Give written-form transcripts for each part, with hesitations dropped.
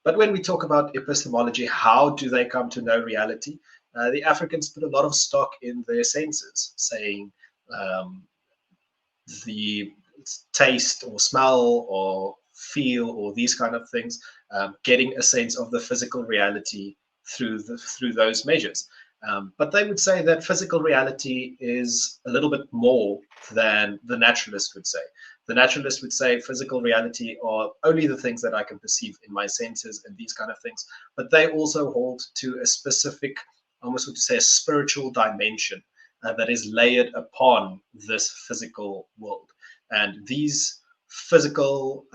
But when we talk about epistemology, how do they come to know reality? The Africans put a lot of stock in their senses, saying the taste or smell or feel or these kind of things, getting a sense of the physical reality through those measures. But they would say that physical reality is a little bit more than the naturalist would say. The naturalist would say physical reality are only the things that I can perceive in my senses and these kind of things. But they also hold to a specific, almost would say, a spiritual dimension that is layered upon this physical world. And these physical,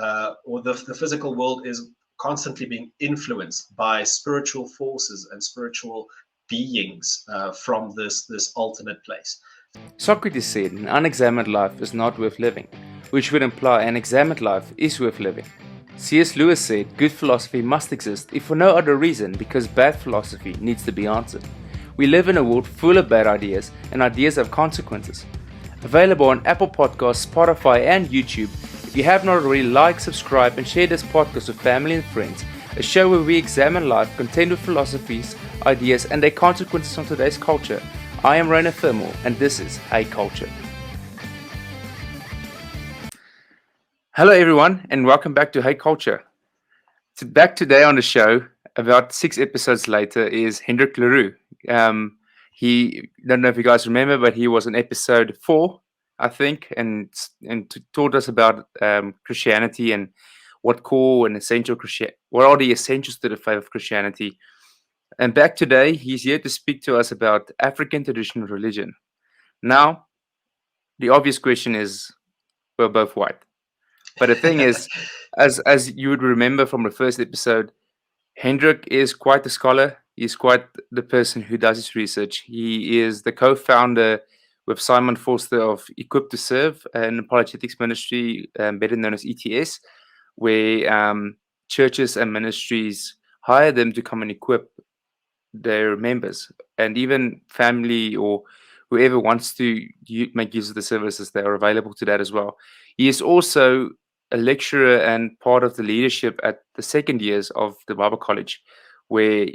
or the physical world is constantly being influenced by spiritual forces and spiritual beings from this alternate place. Socrates said an unexamined life is not worth living, which would imply an examined life is worth living. C.S. Lewis said good philosophy must exist if for no other reason because bad philosophy needs to be answered. We live in a world full of bad ideas, and ideas have consequences. Available on Apple Podcasts, Spotify, and YouTube. If you have not already, like, subscribe, and share this podcast with family and friends. A show where we examine life, contend with philosophies, ideas, and their consequences on today's culture. I am Rainer Thermal, and this is Hey Culture. Hello, everyone, and welcome back to Hey Culture. Back today on the show, about 6 episodes later, is Hendrik le Roux. He, don't know if you guys remember, but he was in episode 4, I think, and taught us about Christianity and what core and essential what are the essentials to the faith of Christianity. And back today, he's here to speak to us about African traditional religion. Now, the obvious question is, we're both white. But the thing is, as you would remember from the first episode, Hendrik is quite a scholar. He's quite the person who does his research. He is the co-founder with Simon Forster of Equipped to Serve, an apologetics ministry, better known as E.T.S, where churches and ministries hire them to come and equip their members, and even family or whoever wants to make use of the services, they are available to that as well. He is also a lecturer and part of the leadership at the second years of the Bible College, where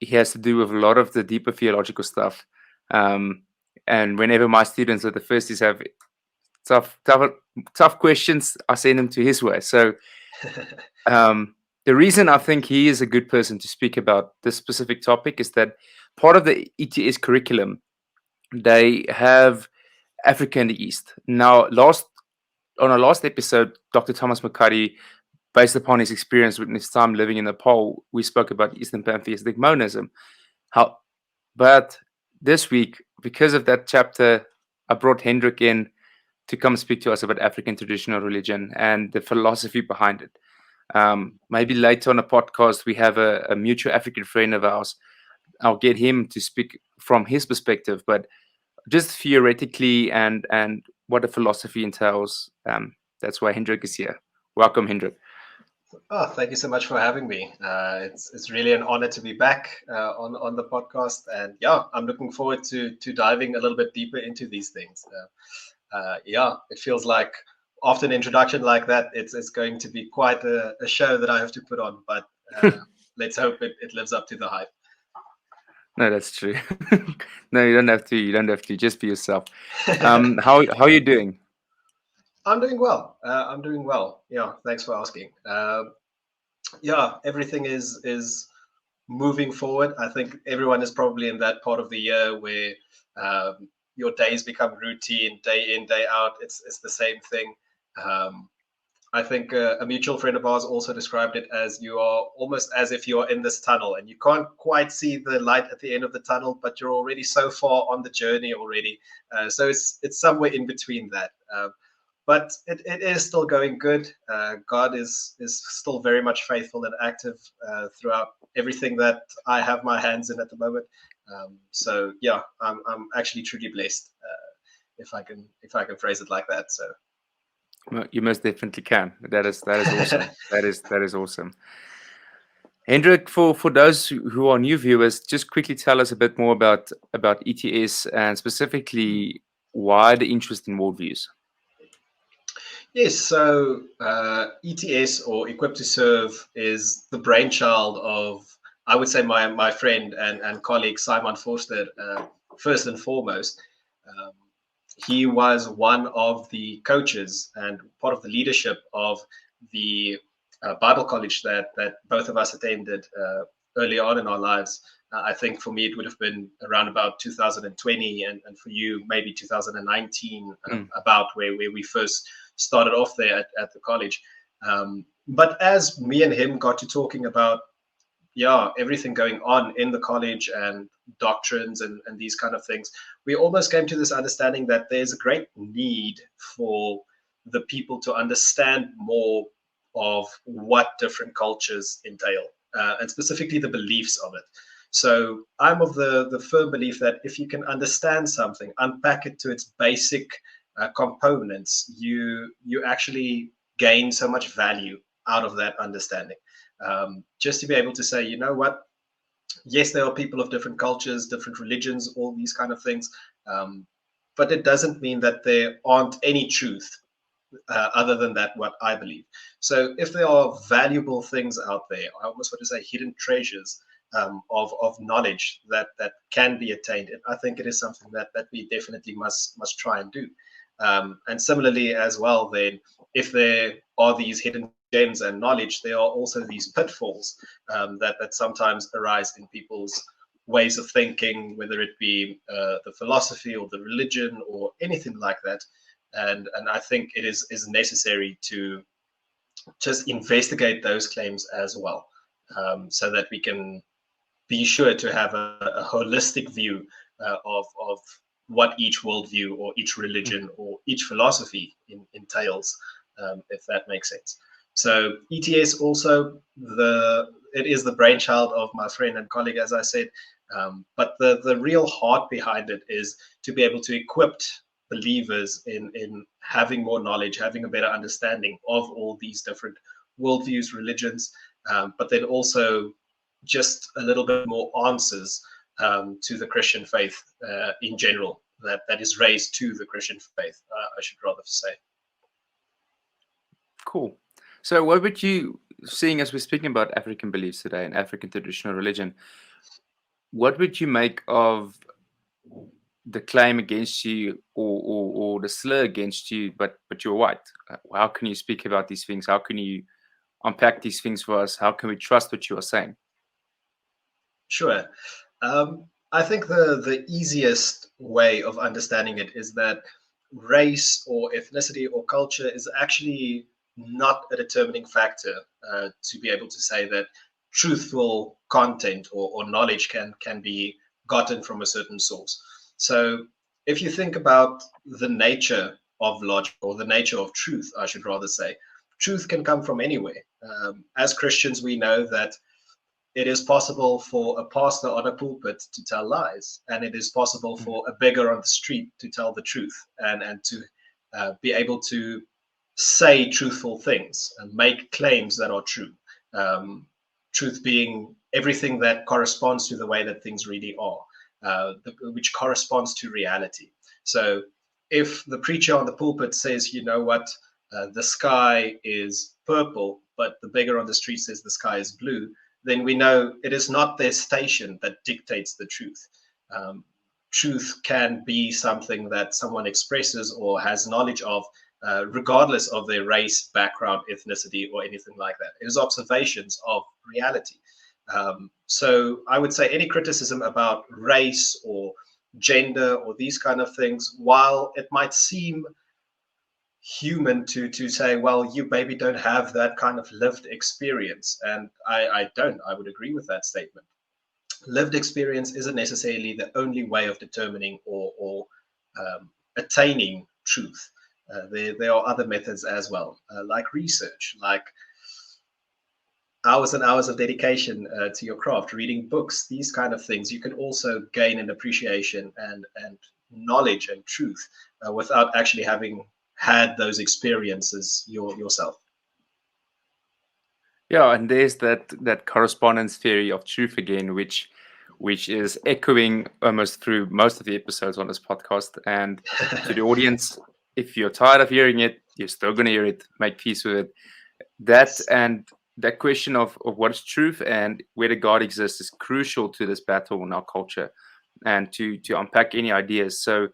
he has to do with a lot of the deeper theological stuff. And whenever my students at the first years have tough questions, I send them to his way. So the reason I think he is a good person to speak about this specific topic is that part of the E.T.S curriculum, they have Africa in the East. Now, on our last episode, Dr. Thomas McCuddy, based upon his experience with his time living in Nepal, we spoke about Eastern pantheistic monism. But this week, because of that chapter, I brought Hendrik in to come speak to us about African traditional religion and the philosophy behind it. Maybe later on a podcast, we have a mutual African friend of ours. I'll get him to speak from his perspective, but just theoretically and what the philosophy entails. That's why Hendrik is here. Welcome, Hendrik. Oh, thank you so much for having me. It's really an honor to be back on the podcast, and yeah, I'm looking forward to diving a little bit deeper into these things. It feels like after an introduction like that, it's going to be quite a show that I have to put on, but let's hope it lives up to the hype. No, that's true. No, you don't have to. You don't have to. Just be yourself. How are you doing? I'm doing well. Yeah, thanks for asking. Everything is moving forward. I think everyone is probably in that part of the year where your days become routine, day in, day out. It's the same thing. I think a mutual friend of ours also described it as you are almost as if you're in this tunnel and you can't quite see the light at the end of the tunnel, but you're already so far on the journey already. So it's somewhere in between that. But it is still going good. God is still very much faithful and active throughout everything that I have my hands in at the moment. So yeah, I'm actually truly blessed, if I can phrase it like that. So. Well, you most definitely can. That is awesome. that is awesome. Hendrik, for those who are new viewers, just quickly tell us a bit more about E.T.S and specifically why the interest in worldviews. Yes, so E.T.S or Equipped to Serve is the brainchild of, I would say, my friend and colleague Simon Forster, first and foremost. Um, he was one of the coaches and part of the leadership of the Bible college that both of us attended early on in our lives. I think for me it would have been around about 2020, and for you maybe 2019, Mm. about where we first started off there at the college. But as me and him got to talking about, yeah, everything going on in the college and doctrines and these kind of things, we almost came to this understanding that there's a great need for the people to understand more of what different cultures entail, and specifically the beliefs of it. So I'm of the firm belief that if you can understand something, unpack it to its basic components, you actually gain so much value out of that understanding. Just to be able to say, you know what, yes, there are people of different cultures, different religions, all these kind of things, but it doesn't mean that there aren't any truth other than that what I believe. So if there are valuable things out there, I almost want to say hidden treasures of knowledge that can be attained, I think it is something that we definitely must try and do. And similarly as well, then if there are these hidden gems and knowledge, there are also these pitfalls that sometimes arise in people's ways of thinking, whether it be the philosophy or the religion or anything like that. And I think it is necessary to just investigate those claims as well, so that we can be sure to have a holistic view of what each worldview or each religion or each philosophy entails, if that makes sense. So E.T.S also, it is the brainchild of my friend and colleague, as I said, but the real heart behind it is to be able to equip believers in having more knowledge, having a better understanding of all these different worldviews, religions, but then also just a little bit more answers to the Christian faith in general, that is raised to the Christian faith, I should rather say. Cool. So, what would you, seeing as we're speaking about African beliefs today and African traditional religion, what would you make of the claim against you, or the slur against you, but you're white? How can you speak about these things? How can you unpack these things for us? How can we trust what you are saying? Sure. I think the easiest way of understanding it is that race or ethnicity or culture is actually not a determining factor to be able to say that truthful content or knowledge can be gotten from a certain source. So if you think about the nature of logic, or the nature of truth, I should rather say, truth can come from anywhere. As Christians, we know that it is possible for a pastor on a pulpit to tell lies, and it is possible for a beggar on the street to tell the truth, and to be able to say truthful things and make claims that are true. Truth being everything that corresponds to the way that things really are, which corresponds to reality. So if the preacher on the pulpit says, you know what, the sky is purple, but the beggar on the street says the sky is blue, then we know it is not their station that dictates the truth. Truth can be something that someone expresses or has knowledge of, regardless of their race, background, ethnicity, or anything like that. It is observations of reality. So I would say any criticism about race or gender or these kind of things, while it might seem human to say, well, you maybe don't have that kind of lived experience, and I don't, I would agree with that statement. Lived experience isn't necessarily the only way of determining or attaining truth. There are other methods as well, like research, like hours and hours of dedication to your craft, reading books, these kind of things. You can also gain an appreciation and knowledge and truth without actually having had those experiences yourself. Yeah, and there's that correspondence theory of truth again, which is echoing almost through most of the episodes on this podcast. And to the audience, if you're tired of hearing it, you're still going to hear it. Make peace with it. That and that question of what is truth and whether God exists is crucial to this battle in our culture, and to unpack any ideas. So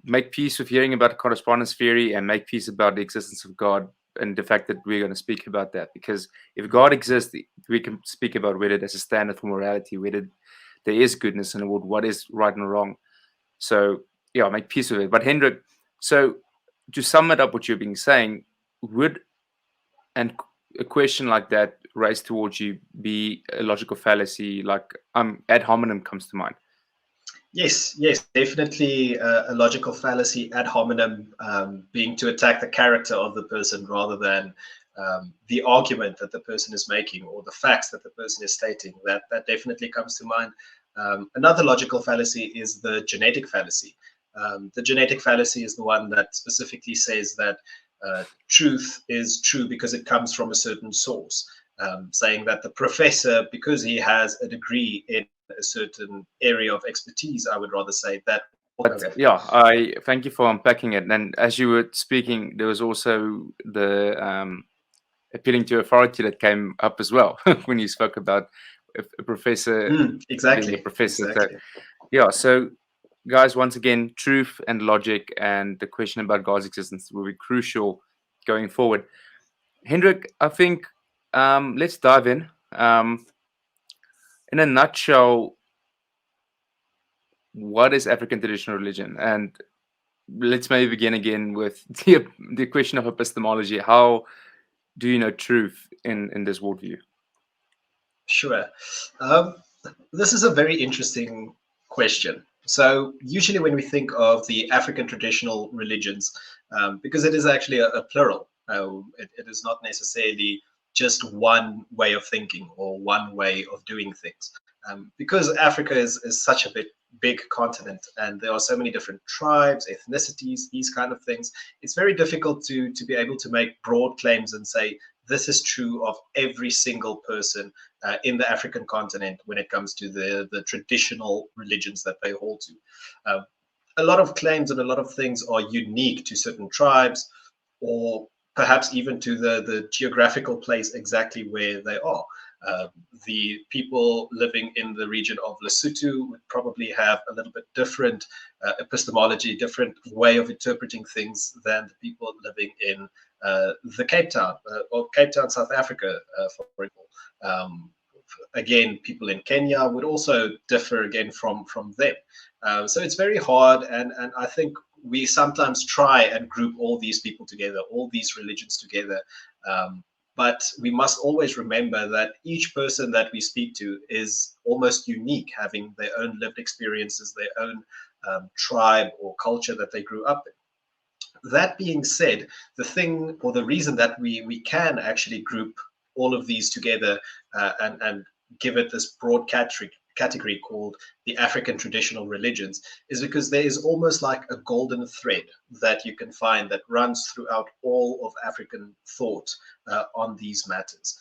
make peace with hearing about correspondence theory, and make peace about the existence of God and the fact that we're going to speak about that. Because if God exists, we can speak about whether there's a standard for morality, whether there is goodness in the world, what is right and wrong. So yeah, make peace with it. But Hendrik, so to sum it up, what you're being saying, would and a question like that raised towards you be a logical fallacy, like ad hominem comes to mind? Yes, definitely a logical fallacy, ad hominem, being to attack the character of the person rather than the argument that the person is making or the facts that the person is stating. That definitely comes to mind. Another logical fallacy is the genetic fallacy. The genetic fallacy is the one that specifically says that truth is true because it comes from a certain source, saying that the professor, because he has a degree in a certain area of expertise, I would rather say that. But yeah, I thank you for unpacking it. And as you were speaking, there was also the appealing to authority that came up as well when you spoke about a professor exactly, being a professor. exactly. So, yeah, so guys, once again, truth and logic and the question about God's existence will be crucial going forward. Hendrik, I think let's dive in. In a nutshell, what is African traditional religion? And let's maybe begin again with the question of epistemology. How do you know truth in this worldview? Sure. This is a very interesting question. So usually when we think of the African traditional religions, because it is actually a plural, it is not necessarily just one way of thinking or one way of doing things. Because Africa is such a big continent and there are so many different tribes, ethnicities, these kind of things, it's very difficult to be able to make broad claims and say this is true of every single person in the African continent when it comes to the traditional religions that they hold to. A lot of claims and a lot of things are unique to certain tribes, or perhaps even to the geographical place exactly where they are. The people living in the region of Lesotho would probably have a little bit different epistemology, different way of interpreting things than the people living in the Cape Town or Cape Town, South Africa, for example. Again, people in Kenya would also differ again from them. So it's very hard, and I think we sometimes try and group all these people together, all these religions together. But we must always remember that each person that we speak to is almost unique, having their own lived experiences, their own tribe or culture that they grew up in. That being said, the thing or the reason that we can actually group all of these together and give it this broad category called the African traditional religions is because there is almost like a golden thread that you can find that runs throughout all of African thought on these matters,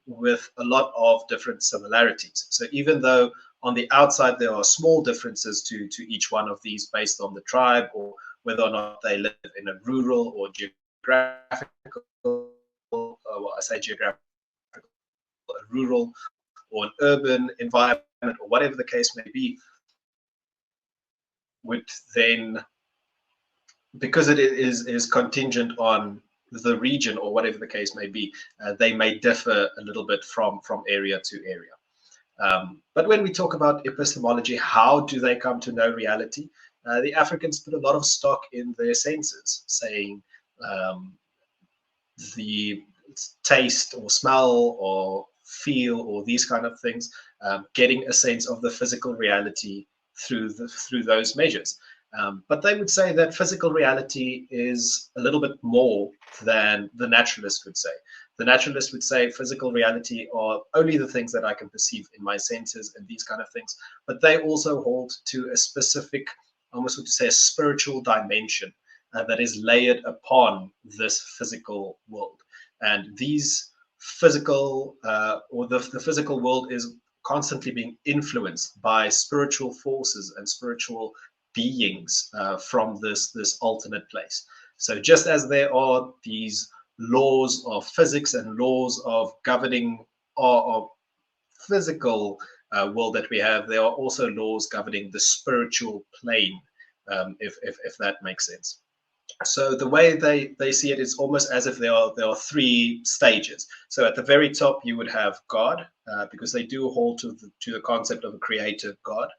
with a lot of different similarities. So even though on the outside there are small differences to each one of these based on the tribe or whether or not they live in a rural or geographical, I say geographical, a rural or an urban environment or whatever the case may be, would then, because it is contingent on the region or whatever the case may be, they may differ a little bit from area to area. But when we talk about epistemology, how do they come to know reality? The Africans put a lot of stock in their senses, saying the taste or smell or feel or these kind of things, getting a sense of the physical reality through those measures. But they would say that physical reality is a little bit more than the naturalist would say. The naturalist would say physical reality are only the things that I can perceive in my senses and these kind of things. But they also hold to a specific, almost would say, a spiritual dimension that is layered upon this physical world. And these physical or the physical world is constantly being influenced by spiritual forces and spiritual beings from this alternate place. So just as there are these laws of physics and laws of governing our physical world that we have, there are also laws governing the spiritual plane, if that makes sense. So the way they see it is almost as if there are three stages. So at the very top you would have God, because they do hold to the concept of a creator God.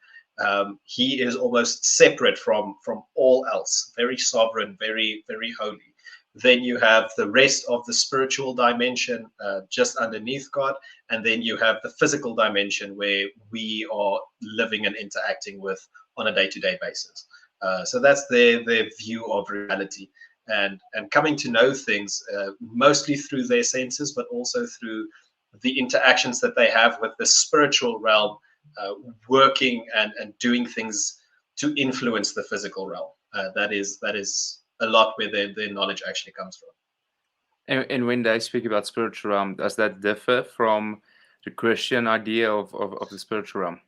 He is almost separate from all else, very sovereign, very very holy. Then you have the rest of the spiritual dimension just underneath God, and then you have the physical dimension where we are living and interacting with on a day-to-day basis. So that's their view of reality, and coming to know things mostly through their senses, but also through the interactions that they have with the spiritual realm, working and doing things to influence the physical realm. That is a lot where their knowledge actually comes from. And when they speak about spiritual realm, does that differ from the Christian idea of the spiritual realm?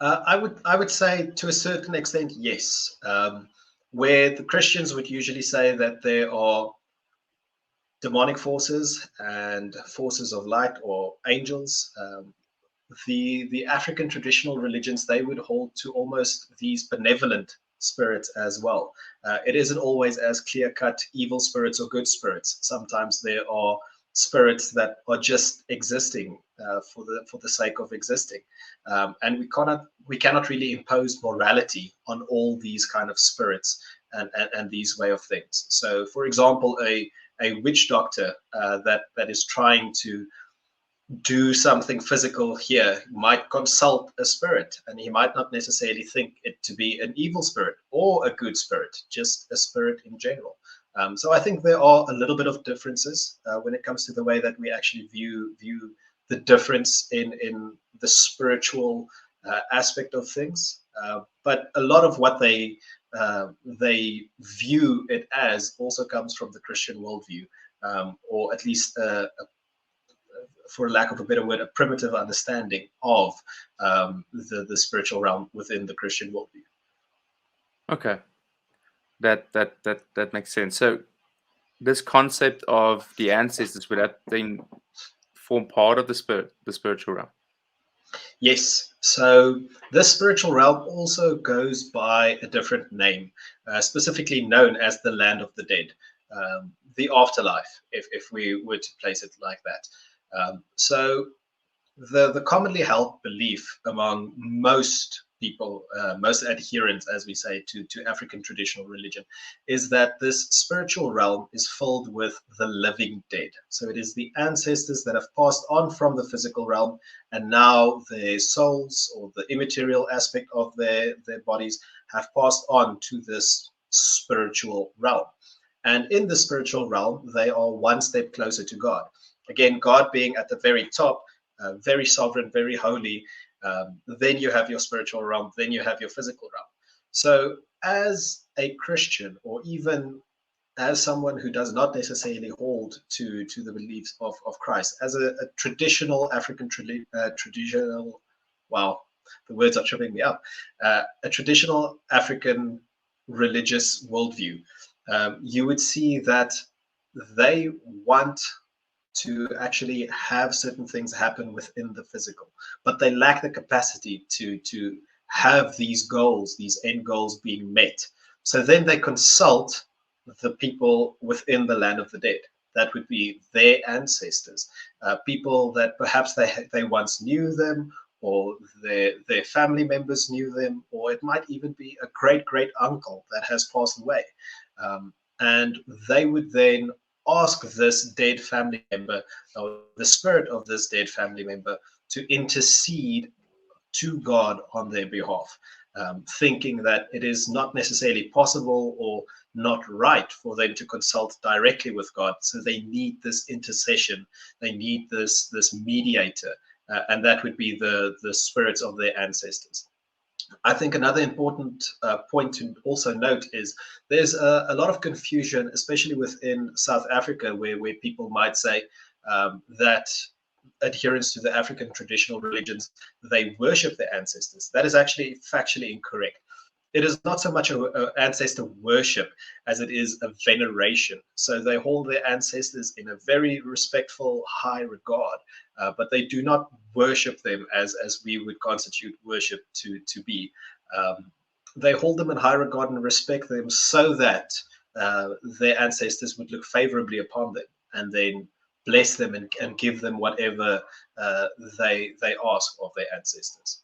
I would say to a certain extent, yes. Where the Christians would usually say that there are demonic forces and forces of light or angels, the African traditional religions, they would hold to almost these benevolent spirits as well. It isn't always as clear-cut evil spirits or good spirits. Sometimes there are spirits that are just existing for the sake of existing, and we cannot really impose morality on all these kind of spirits and these way of things. So, for example, a witch doctor that is trying to do something physical here might consult a spirit, and he might not necessarily think it to be an evil spirit or a good spirit, just a spirit in general. So I think there are a little bit of differences when it comes to the way that we actually view the difference in the spiritual aspect of things. But a lot of what they view it as also comes from the Christian worldview, or at least for lack of a better word, a primitive understanding of the spiritual realm within the Christian worldview. Okay, that makes sense. So this concept of the ancestors, would that then form part of the spiritual realm? Yes. So this spiritual realm also goes by a different name, specifically known as the land of the dead, the afterlife, if we were to place it like that. So the commonly held belief among most people, most adherents, as we say, to African traditional religion, is that this spiritual realm is filled with the living dead. So it is the ancestors that have passed on from the physical realm, and now their souls, or the immaterial aspect of their bodies, have passed on to this spiritual realm. And in the spiritual realm, they are one step closer to God. Again, God being at the very top, very sovereign, very holy. Then you have your spiritual realm, then you have your physical realm. So as a Christian, or even as someone who does not necessarily hold to the beliefs of Christ, as a traditional African traditional, wow, the words are tripping me up, a traditional African religious worldview, you would see that they want to actually have certain things happen within the physical, but they lack the capacity to have these goals, these end goals being met. So then they consult the people within the land of the dead. That would be their ancestors, people that perhaps they once knew them, or their family members knew them, or it might even be a great uncle that has passed away. And they would then ask this dead family member, or the spirit of this dead family member, to intercede to God on their behalf, thinking that it is not necessarily possible or not right for them to consult directly with God. So they need this intercession, they need this mediator, and that would be the spirits of their ancestors. I think another important point to also note is there's a lot of confusion, especially within South Africa, where people might say that adherents to the African traditional religions, they worship their ancestors. That is actually factually incorrect. it is not so much a ancestor worship as it is a veneration. So they hold their ancestors in a very respectful, high regard, but they do not worship them as we would constitute worship to be. They hold them in high regard and respect them so that their ancestors would look favorably upon them and then bless them and give them whatever they ask of their ancestors.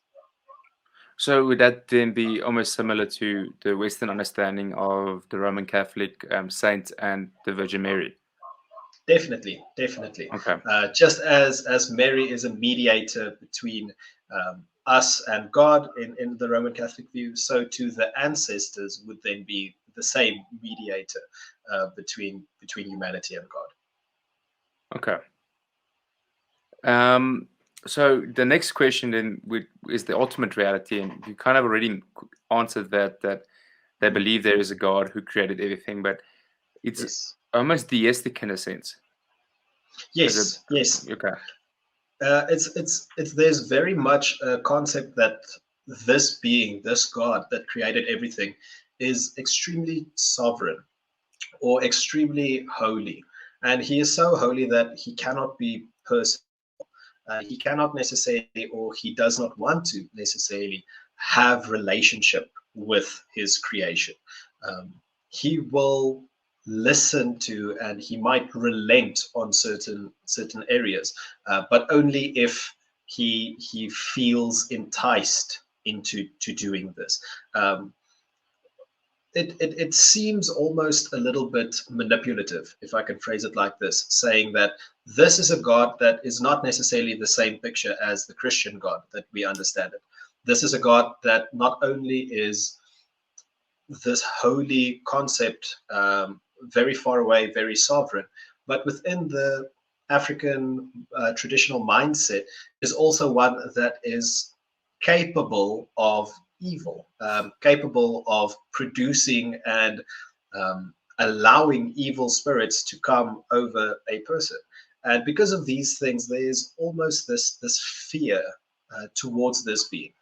So would that then be almost similar to the Western understanding of the Roman Catholic saints and the Virgin Mary? Definitely, definitely. Okay. Just as Mary is a mediator between us and God in the Roman Catholic view, so too the ancestors would then be the same mediator between humanity and God. Okay. So the next question then is the ultimate reality, and you kind of already answered that they believe there is a God who created everything, but it's Yes. almost deistic in a sense. Yes. Yes. Okay. It's there's very much a concept that this being, this God that created everything, is extremely sovereign or extremely holy, and he is so holy that he cannot be personal. He cannot necessarily, or he does not want to necessarily, have relationship with his creation. He will listen to, and he might relent on certain areas, but only if he feels enticed into doing this. It seems almost a little bit manipulative, if I can phrase it like this, saying that this is a God that is not necessarily the same picture as the Christian God that we understand it. This is a God that not only is this holy concept, very far away, very sovereign, but within the African traditional mindset is also one that is capable of evil, capable of producing and allowing evil spirits to come over a person. And because of these things, there's almost this fear towards this being.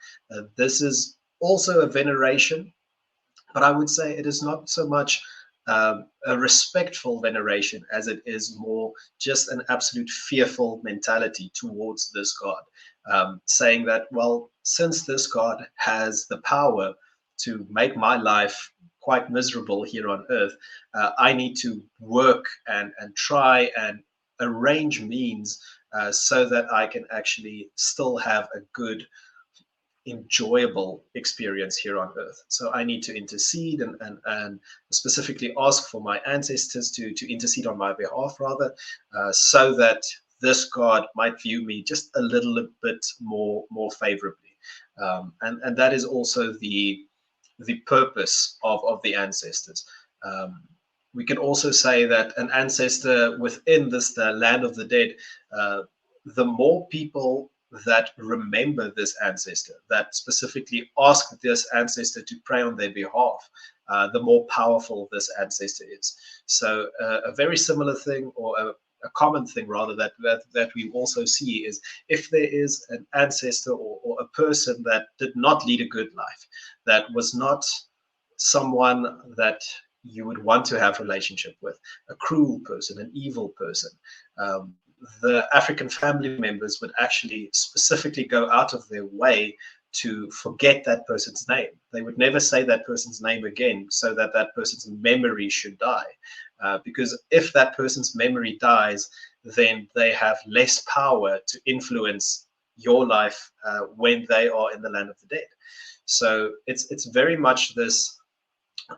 This is also a veneration, but I would say it is not so much a respectful veneration as it is more just an absolute fearful mentality towards this God, saying that, well, since this God has the power to make my life quite miserable here on earth, I need to work and try and arrange means so that I can actually still have a good, enjoyable experience here on earth. So I need to intercede and specifically ask for my ancestors to intercede on my behalf, rather, so that this God might view me just a little bit more favorably. And that is also the purpose of the ancestors. We can also say that an ancestor within this, the land of the dead, the more people that remember this ancestor, that specifically ask this ancestor to pray on their behalf, the more powerful this ancestor is. So a very similar thing, or a common thing rather, that we also see is if there is an ancestor or a person that did not lead a good life, that was not someone that you would want to have relationship with, a cruel person, an evil person, the African family members would actually specifically go out of their way to forget that person's name. They would never say that person's name again, so that that person's memory should die. Because if that person's memory dies, then they have less power to influence your life when they are in the land of the dead. So it's very much this,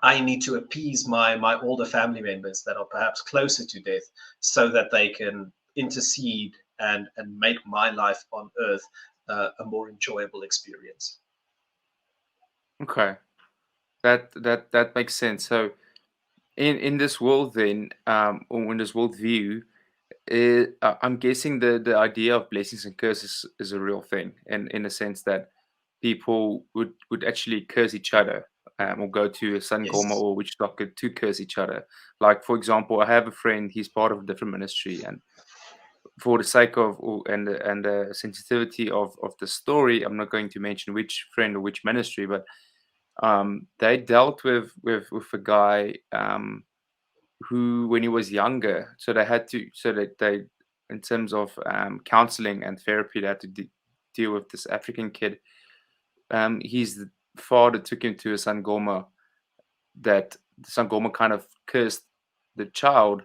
I need to appease my older family members that are perhaps closer to death so that they can intercede and make my life on earth a more enjoyable experience. Okay. That makes sense. So in this world then, or in this world view, I'm guessing the idea of blessings and curses is a real thing, and in a sense that people would actually curse each other, or go to a Sangoma Yes. or witch doctor to curse each other. Like, for example, I have a friend, he's part of a different ministry, and for the sake of and the sensitivity of the story, I'm not going to mention which friend or which ministry, but They dealt with a guy who, when he was younger, so they had to, so that they, in terms of counseling and therapy, they had to deal with this African kid. His father took him to a Sangoma, that the Sangoma kind of cursed the child,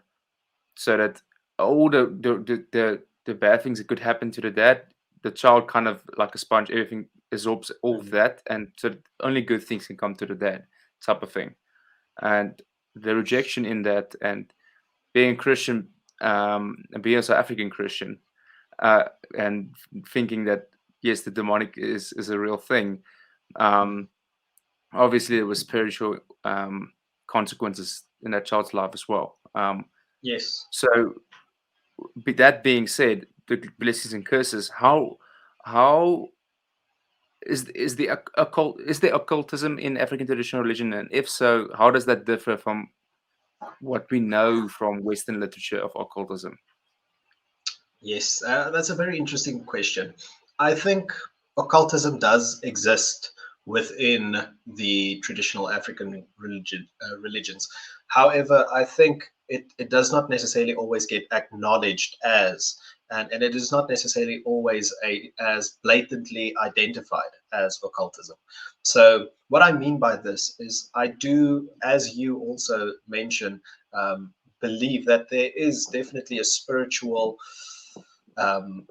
so that all the bad things that could happen to the dad, the child kind of like a sponge, everything absorbs all of that, and so only good things can come to the dad, type of thing. And the rejection in that, and being Christian, and being a South African Christian, uh, and thinking that yes, the demonic is a real thing. Um, Obviously, there was spiritual consequences in that child's life as well. Yes. So, that being said, the blessings and curses. How is the occult, is there occultism in African traditional religion, and if so, how does that differ from what we know from Western literature of occultism? Yes, that's a very interesting question. I think occultism does exist within the traditional African religions. However, I think it does not necessarily always get acknowledged as, and it is not necessarily always as blatantly identified as occultism. So, what I mean by this is, I do, as you also mentioned, believe that there is definitely a spiritual um,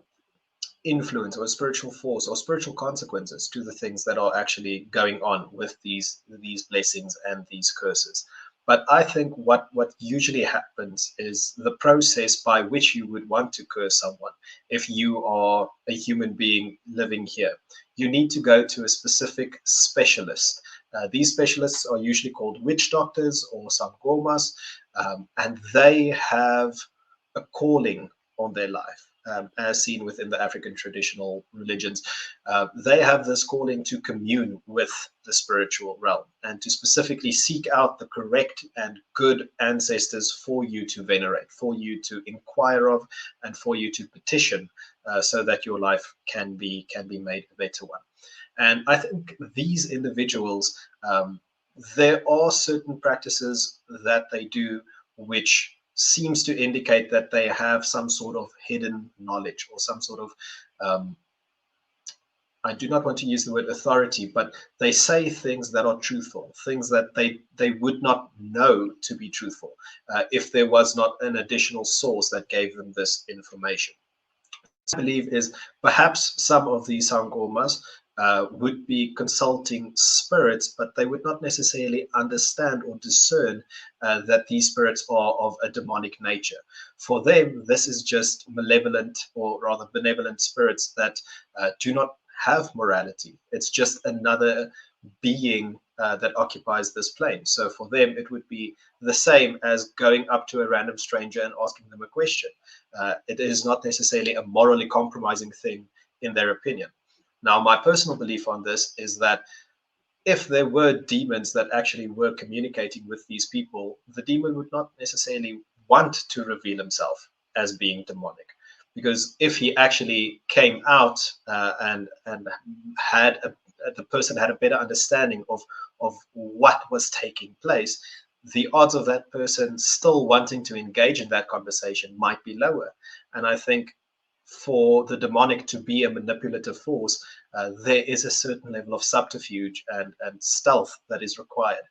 influence or a spiritual force or spiritual consequences to the things that are actually going on with these blessings and these curses. But I think what usually happens is the process by which you would want to curse someone. If you are a human being living here, you need to go to a specific specialist. These specialists are usually called witch doctors or sangomas, and they have a calling on their life, as seen within the African traditional religions. They have this calling to commune with the spiritual realm and to specifically seek out the correct and good ancestors for you to venerate, for you to inquire of, and for you to petition, so that your life can be made a better one. And I think these individuals, there are certain practices that they do which seems to indicate that they have some sort of hidden knowledge or some sort of, I do not want to use the word authority, but they say things that are truthful, things that they would not know to be truthful, if there was not an additional source that gave them this information. I believe is perhaps some of these sangomas would be consulting spirits, but they would not necessarily understand or discern that these spirits are of a demonic nature. For them, this is just malevolent, or rather benevolent spirits that do not have morality. It's just another being that occupies this plane. So for them, it would be the same as going up to a random stranger and asking them a question. It is not necessarily a morally compromising thing in their opinion. Now, my personal belief on this is that if there were demons that actually were communicating with these people, the demon would not necessarily want to reveal himself as being demonic. Because if he actually came out, and had the person had a better understanding of what was taking place, the odds of that person still wanting to engage in that conversation might be lower. And I think for the demonic to be a manipulative force, there is a certain level of subterfuge and stealth that is required.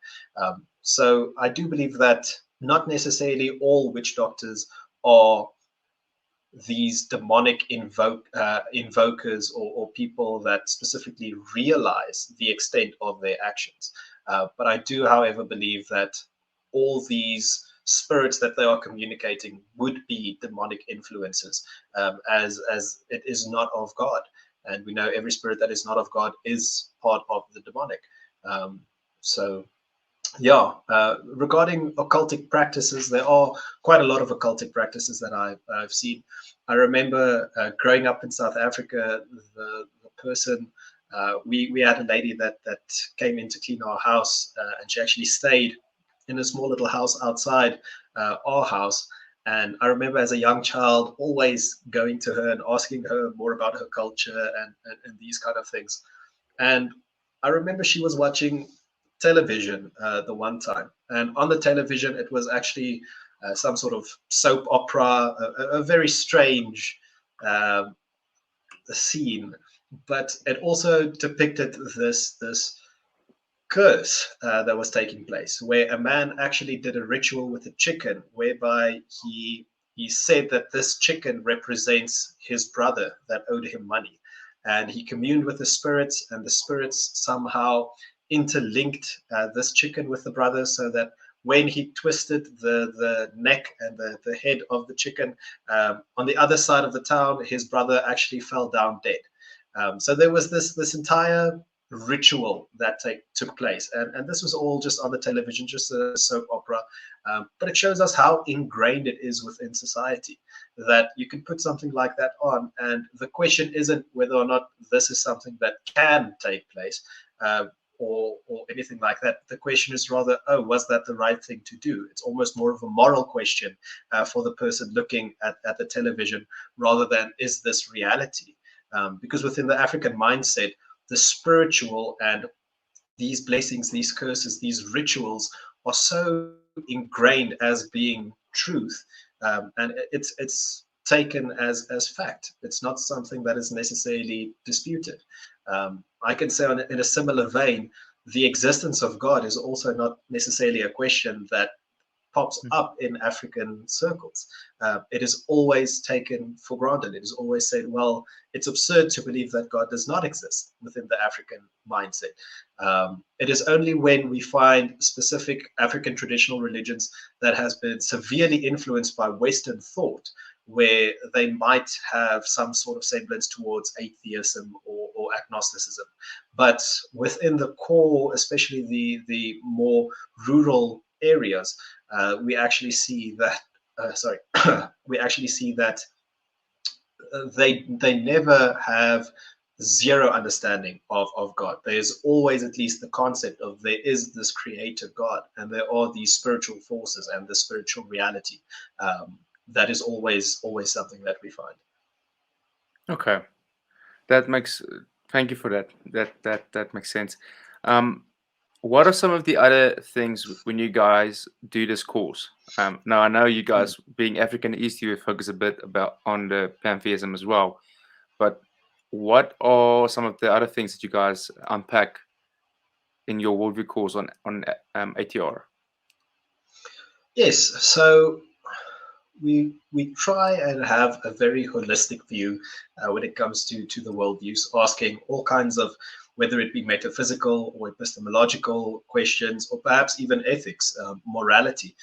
So I do believe that not necessarily all witch doctors are these demonic invokers, or people that specifically realize the extent of their actions. But I do, however, believe that all these spirits that they are communicating would be demonic influences, as it is not of God. And we know every spirit that is not of God is part of the demonic. So yeah, regarding occultic practices, there are quite a lot of occultic practices that I've seen. I remember growing up in South Africa, the person, we had a lady that came in to clean our house, and she actually stayed in a small little house outside our house. And I remember as a young child always going to her and asking her more about her culture and these kind of things. And I remember she was watching television the one time, and on the television it was actually some sort of soap opera, a very strange scene, but it also depicted this curse that was taking place, where a man actually did a ritual with a chicken, whereby he said that this chicken represents his brother that owed him money, and he communed with the spirits, and the spirits somehow interlinked this chicken with the brother, so that when he twisted the neck and the head of the chicken, on the other side of the town, his brother actually fell down dead. So there was this entire ritual that took place, and this was all just on the television, just a soap opera, but it shows us how ingrained it is within society, that you can put something like that on, and the question isn't whether or not this is something that can take place, or anything like that. The question is rather, oh, was that the right thing to do? It's almost more of a moral question for the person looking at the television, rather than, is this reality? Because within the African mindset, the spiritual and these blessings, these curses, these rituals are so ingrained as being truth, and it's taken as fact. It's not something that is necessarily disputed. I can say in a similar vein, the existence of God is also not necessarily a question that pops up in African circles. It is always taken for granted. It is always said, well, it's absurd to believe that God does not exist within the African mindset. It is only when we find specific African traditional religions that has been severely influenced by Western thought, where they might have some sort of semblance towards atheism or agnosticism. But within the core, especially the more rural areas, we actually see that we actually see that they never have zero understanding of God. There's always at least the concept of there is this creator God, and there are these spiritual forces and the spiritual reality. That is always something that we find. Okay, that makes. Thank you for that. That makes sense. What are some of the other things when you guys do this course? Now I know you guys, being African East, you focus a bit on the pantheism as well, but what are some of the other things that you guys unpack in your worldview course on A.T.R? Yes, so we try and have a very holistic view when it comes to the worldviews, asking all kinds of, whether it be metaphysical or epistemological questions, or perhaps even ethics, morality.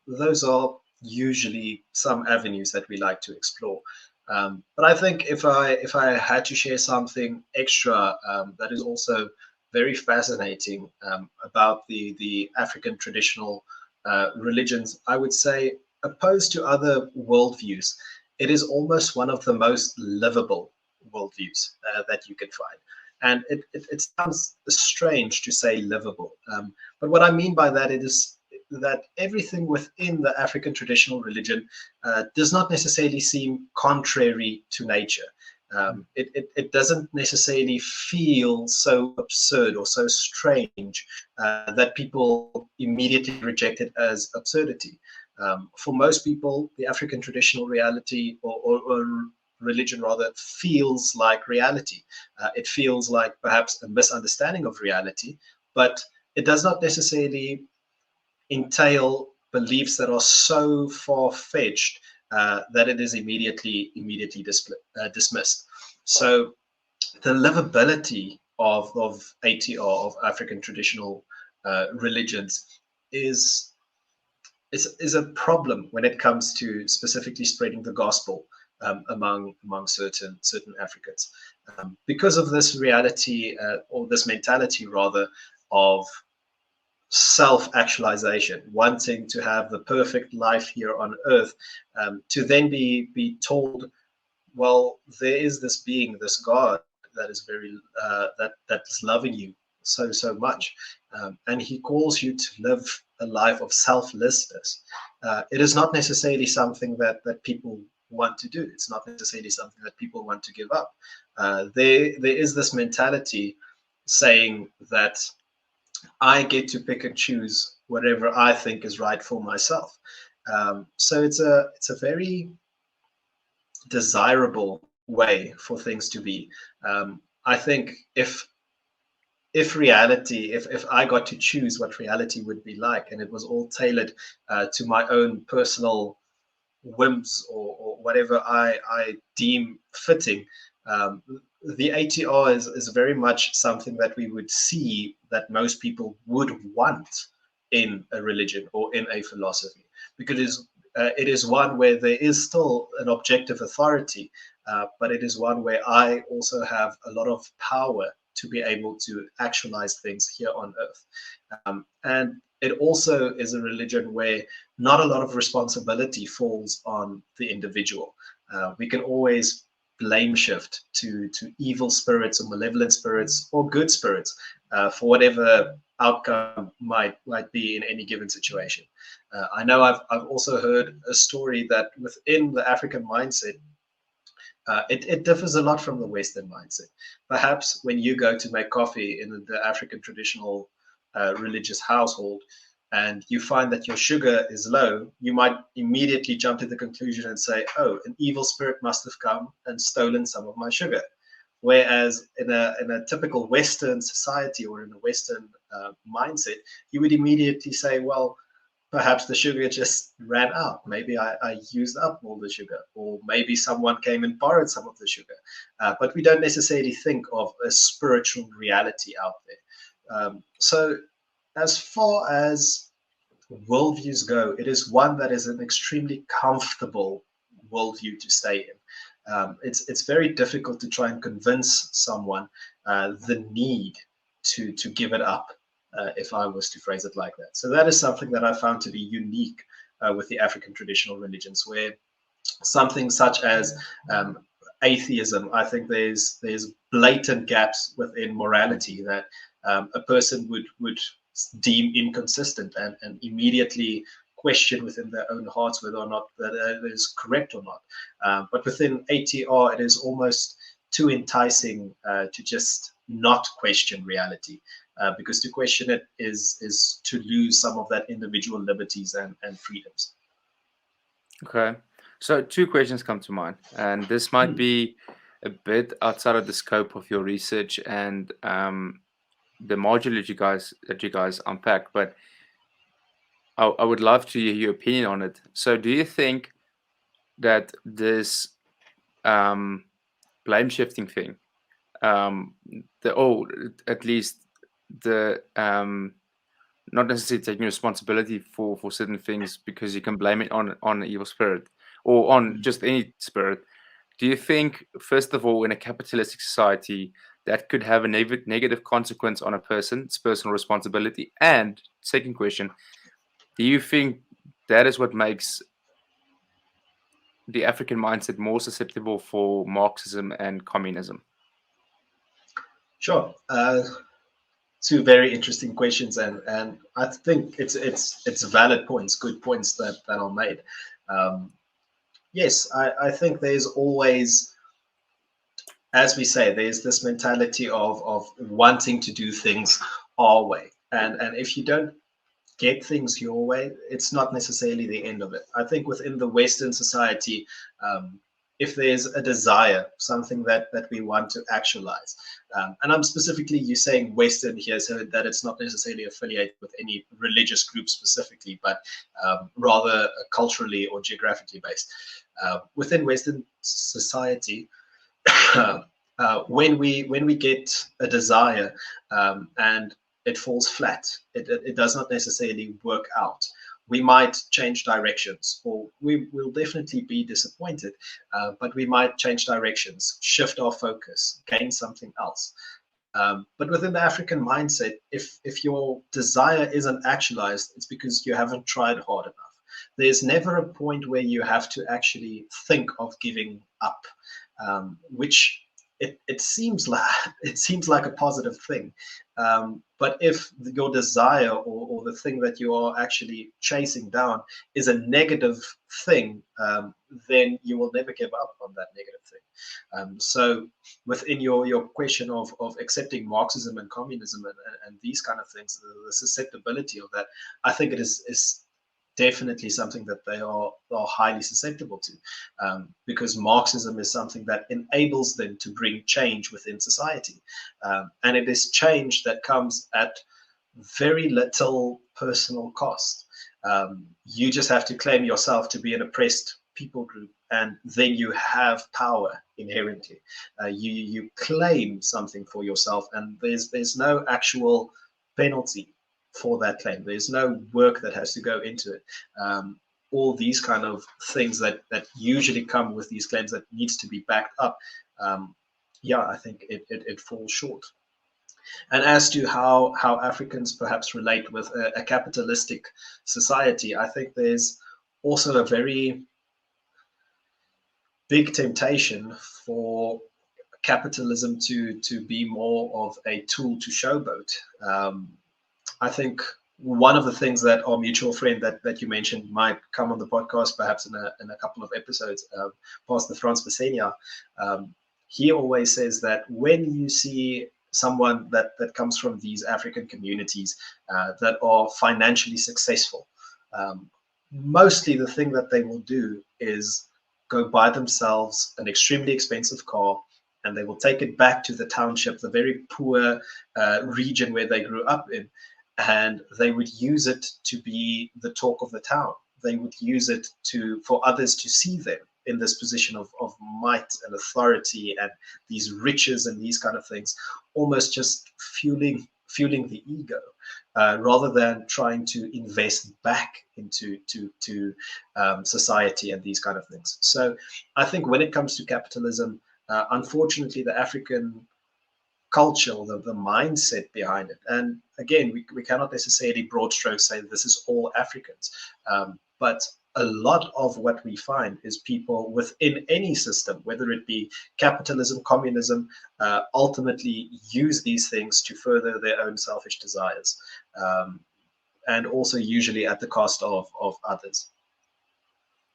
Those are usually some avenues that we like to explore. But I think if I had to share something extra that is also very fascinating about the African traditional religions, I would say, opposed to other worldviews, it is almost one of the most livable worldviews that you can find. And it sounds strange to say livable, but what I mean by that, it is that everything within the African traditional religion does not necessarily seem contrary to nature. It doesn't necessarily feel so absurd or so strange that people immediately reject it as absurdity. For most people, the African traditional reality or religion rather feels like reality. It feels like perhaps a misunderstanding of reality, but it does not necessarily entail beliefs that are so far-fetched that it is immediately dismissed. So the livability of A.T.R, of African traditional religions, is a problem when it comes to specifically spreading the gospel among certain Africans, because of this reality or this mentality rather of self-actualization, wanting to have the perfect life here on earth, to then be told, well, there is this being, this God that is very that is loving you so much, and he calls you to live a life of selflessness. It is not necessarily something that people want to do. It's not necessarily something that people want to give up. There is this mentality saying that I get to pick and choose whatever I think is right for myself. So it's a very desirable way for things to be. I think if reality, if I got to choose what reality would be like, and it was all tailored to my own personal whims or whatever I deem fitting, um, the A.T.R is very much something that we would see that most people would want in a religion or in a philosophy, because it is one where there is still an objective authority, but it is one where I also have a lot of power to be able to actualize things here on earth. And it also is a religion where not a lot of responsibility falls on the individual. We can always blame shift to evil spirits or malevolent spirits or good spirits for whatever outcome might be in any given situation. I know I've also heard a story that within the African mindset, it differs a lot from the Western mindset. Perhaps when you go to make coffee in the African traditional religious household and you find that your sugar is low, you might immediately jump to the conclusion and say, oh, an evil spirit must have come and stolen some of my sugar. Whereas in a typical Western society or in a Western mindset, you would immediately say, well, perhaps the sugar just ran out. Maybe I used up all the sugar, or maybe someone came and borrowed some of the sugar. But we don't necessarily think of a spiritual reality out there. So, as far as worldviews go, it is one that is an extremely comfortable worldview to stay in. It's very difficult to try and convince someone the need to give it up, if I was to phrase it like that. So that is something that I found to be unique with the African traditional religions, where something such as atheism, I think there's blatant gaps within morality that a person would deem inconsistent and immediately question within their own hearts whether or not that is correct or not. But within A.T.R, it is almost too enticing to just not question reality, because to question it is to lose some of that individual liberties and freedoms. Okay. So two questions come to mind, and this might be a bit outside of the scope of your research and the module that you guys unpack, but I would love to hear your opinion on it. So, do you think that this blame shifting thing, at least the not necessarily taking responsibility for certain things because you can blame it on an evil spirit or on just any spirit. Do you think, first of all, in a capitalistic society, that could have a negative consequence on a person's personal responsibility? And second question, do you think that is what makes the African mindset more susceptible for Marxism and communism? Sure. Two very interesting questions, and I think it's valid points, good points that are made. Yes, I think there's always, as we say, there's this mentality of wanting to do things our way, and if you don't get things your way, it's not necessarily the end of it. I think within the Western society, if there's a desire, something that we want to actualize, and I'm specifically you saying Western here, so that it's not necessarily affiliated with any religious group specifically, but rather culturally or geographically based. Within Western society, when we get a desire and it falls flat, it does not necessarily work out, we might change directions, or we will definitely be disappointed, but we might change directions, shift our focus, gain something else. But within the African mindset, if your desire isn't actualized, it's because you haven't tried hard enough. There's never a point where you have to actually think of giving up, which it seems like a positive thing. But if your desire or the thing that you are actually chasing down is a negative thing, then you will never give up on that negative thing. So within your question of accepting Marxism and communism and these kind of things, the susceptibility of that, I think it is definitely something that they are highly susceptible to, because Marxism is something that enables them to bring change within society, and it is change that comes at very little personal cost. You just have to claim yourself to be an oppressed people group, and then you have power inherently. You claim something for yourself, and there's no actual penalty for that claim. There's no work that has to go into it. All these kind of things that usually come with these claims that needs to be backed up, I think it falls short. And as to how Africans perhaps relate with a capitalistic society, I think there's also a very big temptation for capitalism to be more of a tool to showboat. I think one of the things that our mutual friend that you mentioned might come on the podcast perhaps in a couple of episodes, Pastor Frans Besenia, he always says that when you see someone that comes from these African communities that are financially successful, mostly the thing that they will do is go buy themselves an extremely expensive car, and they will take it back to the township, the very poor region where they grew up in, and they would use it to be the talk of the town. They would use it for others to see them in this position of might and authority and these riches and these kind of things, almost just fueling the ego, rather than trying to invest back into society and these kind of things. So I think when it comes to capitalism, unfortunately, the African culture, or the mindset behind it, and again, we cannot necessarily broad strokes say this is all Africans, but a lot of what we find is people within any system, whether it be capitalism, communism, ultimately use these things to further their own selfish desires, and also usually at the cost of others.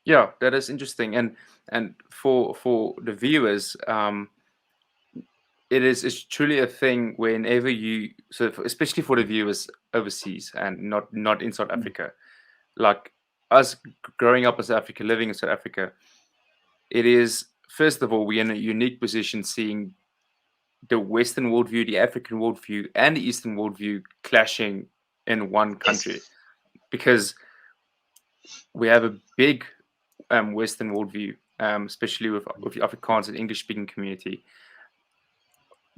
Yeah, that is interesting, and for the viewers, it's truly a thing whenever especially for the viewers overseas and not in South Africa, like us growing up as Africa, living in South Africa, it is, first of all, we're in a unique position seeing the Western worldview, the African worldview, and the Eastern worldview clashing in one country, Yes. because we have a big Western worldview, especially with Afrikaans and English-speaking community.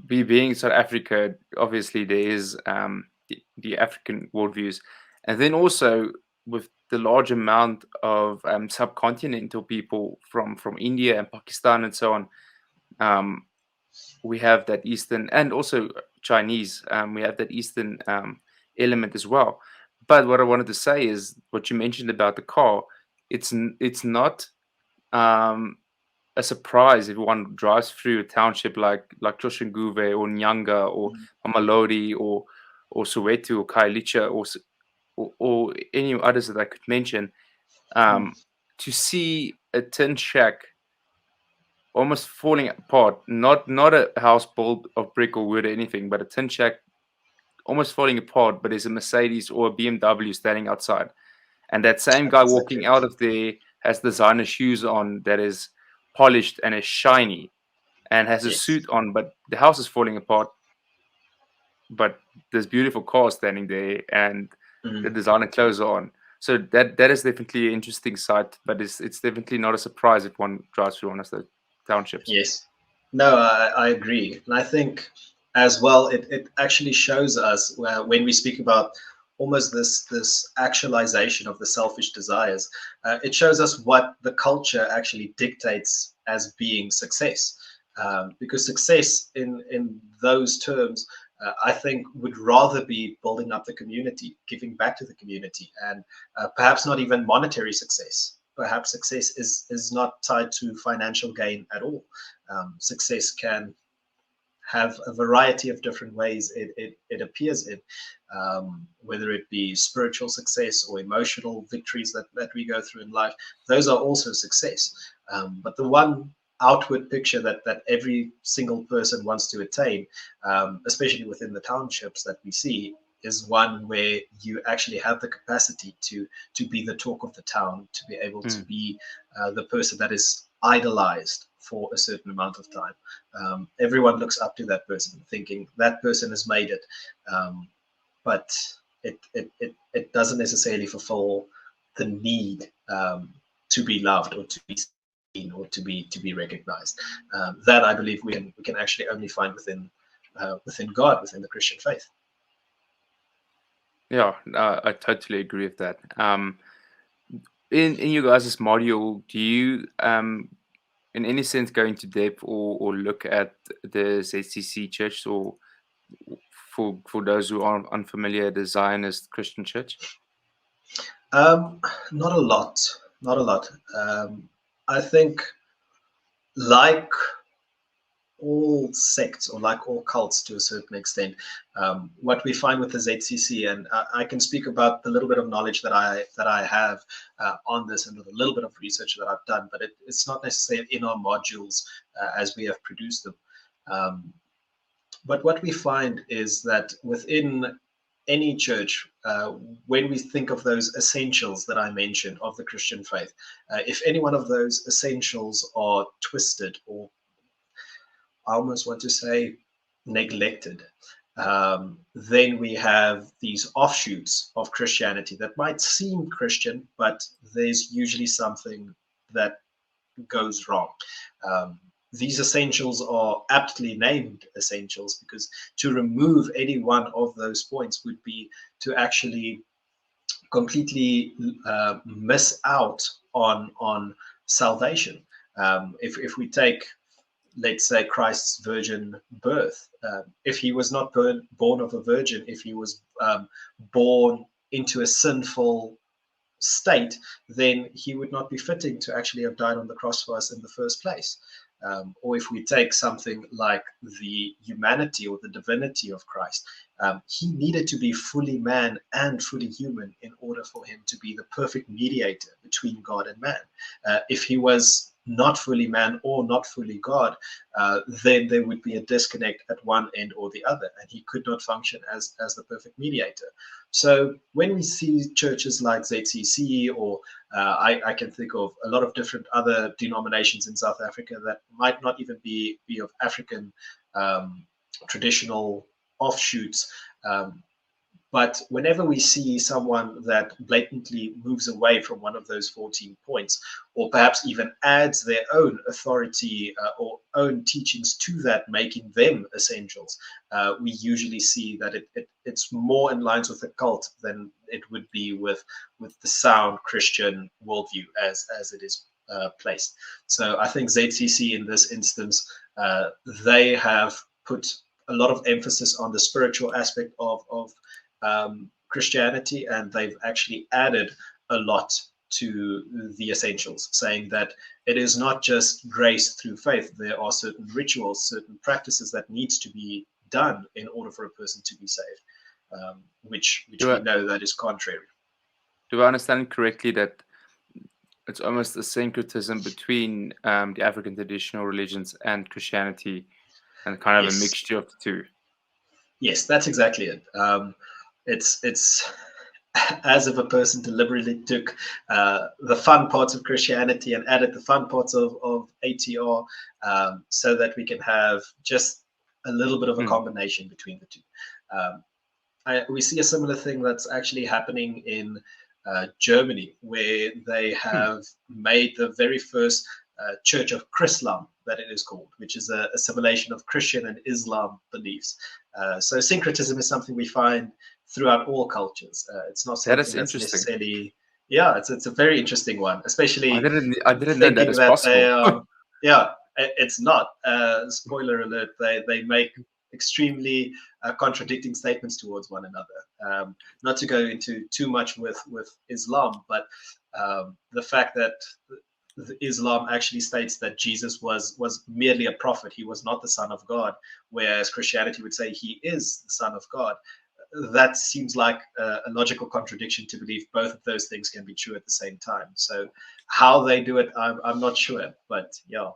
Being South Africa, obviously there is the African worldviews, and then also with the large amount of subcontinental people from India and Pakistan and so on, we have that Eastern, and also Chinese, we have that Eastern element as well. But what I wanted to say is what you mentioned about the car. It's not a surprise if one drives through a township like Choshenguve or Nyanga or Mamelodi or Soweto or Khayelitsha or any others that I could mention, to see a tin shack almost falling apart, not a house built of brick or wood or anything, but a tin shack almost falling apart, but there's a Mercedes or a BMW standing outside. And that same guy walking out of there has designer shoes on that is polished and is shiny and has a suit on, but the house is falling apart. But there's beautiful cars standing there and the designer clothes are on. So that is definitely an interesting sight, but it's definitely not a surprise if one drives through one of the townships. Yes. No, I agree. And I think as well, it actually shows us when we speak about almost this actualization of the selfish desires, it shows us what the culture actually dictates as being success. Because success in those terms, I think, would rather be building up the community, giving back to the community, and perhaps not even monetary success. Perhaps success is not tied to financial gain at all. Success can have a variety of different ways it appears in, whether it be spiritual success or emotional victories that we go through in life. Those are also success. But the one outward picture that every single person wants to attain, especially within the townships that we see, is one where you actually have the capacity to be the talk of the town, to be able to be the person that is idolized for a certain amount of time. Everyone looks up to that person, thinking that person has made it, but it doesn't necessarily fulfill the need to be loved or to be seen or to be recognized. That, I believe, we can actually only find within God, within the Christian faith. Yeah, I totally agree with that. In you guys' module, do you in any sense go into depth or look at the ZCC church, or for those who are unfamiliar, the Zionist Christian church? Not a lot, not a lot. I think, like all sects or like all cults to a certain extent, what we find with the ZCC, and I can speak about the little bit of knowledge that I have on this and a little bit of research that I've done, but it's not necessarily in our modules as we have produced them. But what we find is that within any church, when we think of those essentials that I mentioned of the Christian faith, if any one of those essentials are twisted, or I almost want to say neglected, then we have these offshoots of Christianity that might seem Christian, but there's usually something that goes wrong. These essentials are aptly named essentials because to remove any one of those points would be to actually completely miss out on salvation. If we take, let's say, Christ's virgin birth, if he was not born of a virgin, if he was born into a sinful state, then he would not be fitting to actually have died on the cross for us in the first place. Or if we take something like the humanity or the divinity of Christ, he needed to be fully man and fully human in order for him to be the perfect mediator between God and man. If he was not fully man or not fully God, then there would be a disconnect at one end or the other, and he could not function as the perfect mediator. So when we see churches like ZCC, or I can think of a lot of different other denominations in South Africa that might not even be of African traditional offshoots, but whenever we see someone that blatantly moves away from one of those 14 points, or perhaps even adds their own authority or own teachings to that, making them essentials, we usually see that it's more in lines with the cult than it would be with the sound Christian worldview as it is placed. So I think ZCC in this instance, they have put a lot of emphasis on the spiritual aspect of Christianity, and they've actually added a lot to the essentials, saying that it is not just grace through faith. There are certain rituals, certain practices that needs to be done in order for a person to be saved, which we know that is contrary. Do I understand correctly that it's almost a syncretism between the African traditional religions and Christianity, and kind of a mixture of the two? Yes, that's exactly it. It's as if a person deliberately took the fun parts of Christianity and added the fun parts of A.T.R, so that we can have just a little bit of a combination between the two. We see a similar thing that's actually happening in Germany, where they have made the very first Church of Chrislam, that it is called, which is a assimilation of Christian and Islam beliefs. So syncretism is something we find throughout all cultures. It's not something that's necessarily, it's a very interesting one, especially I didn't know that is possible. It's not. Spoiler alert, they make extremely contradicting statements towards one another. Not to go into too much with Islam, but the fact that Islam actually states that Jesus was merely a prophet. He was not the Son of God, whereas Christianity would say he is the Son of God. That seems like a logical contradiction to believe both of those things can be true at the same time. So how they do it, I'm not sure, but yeah.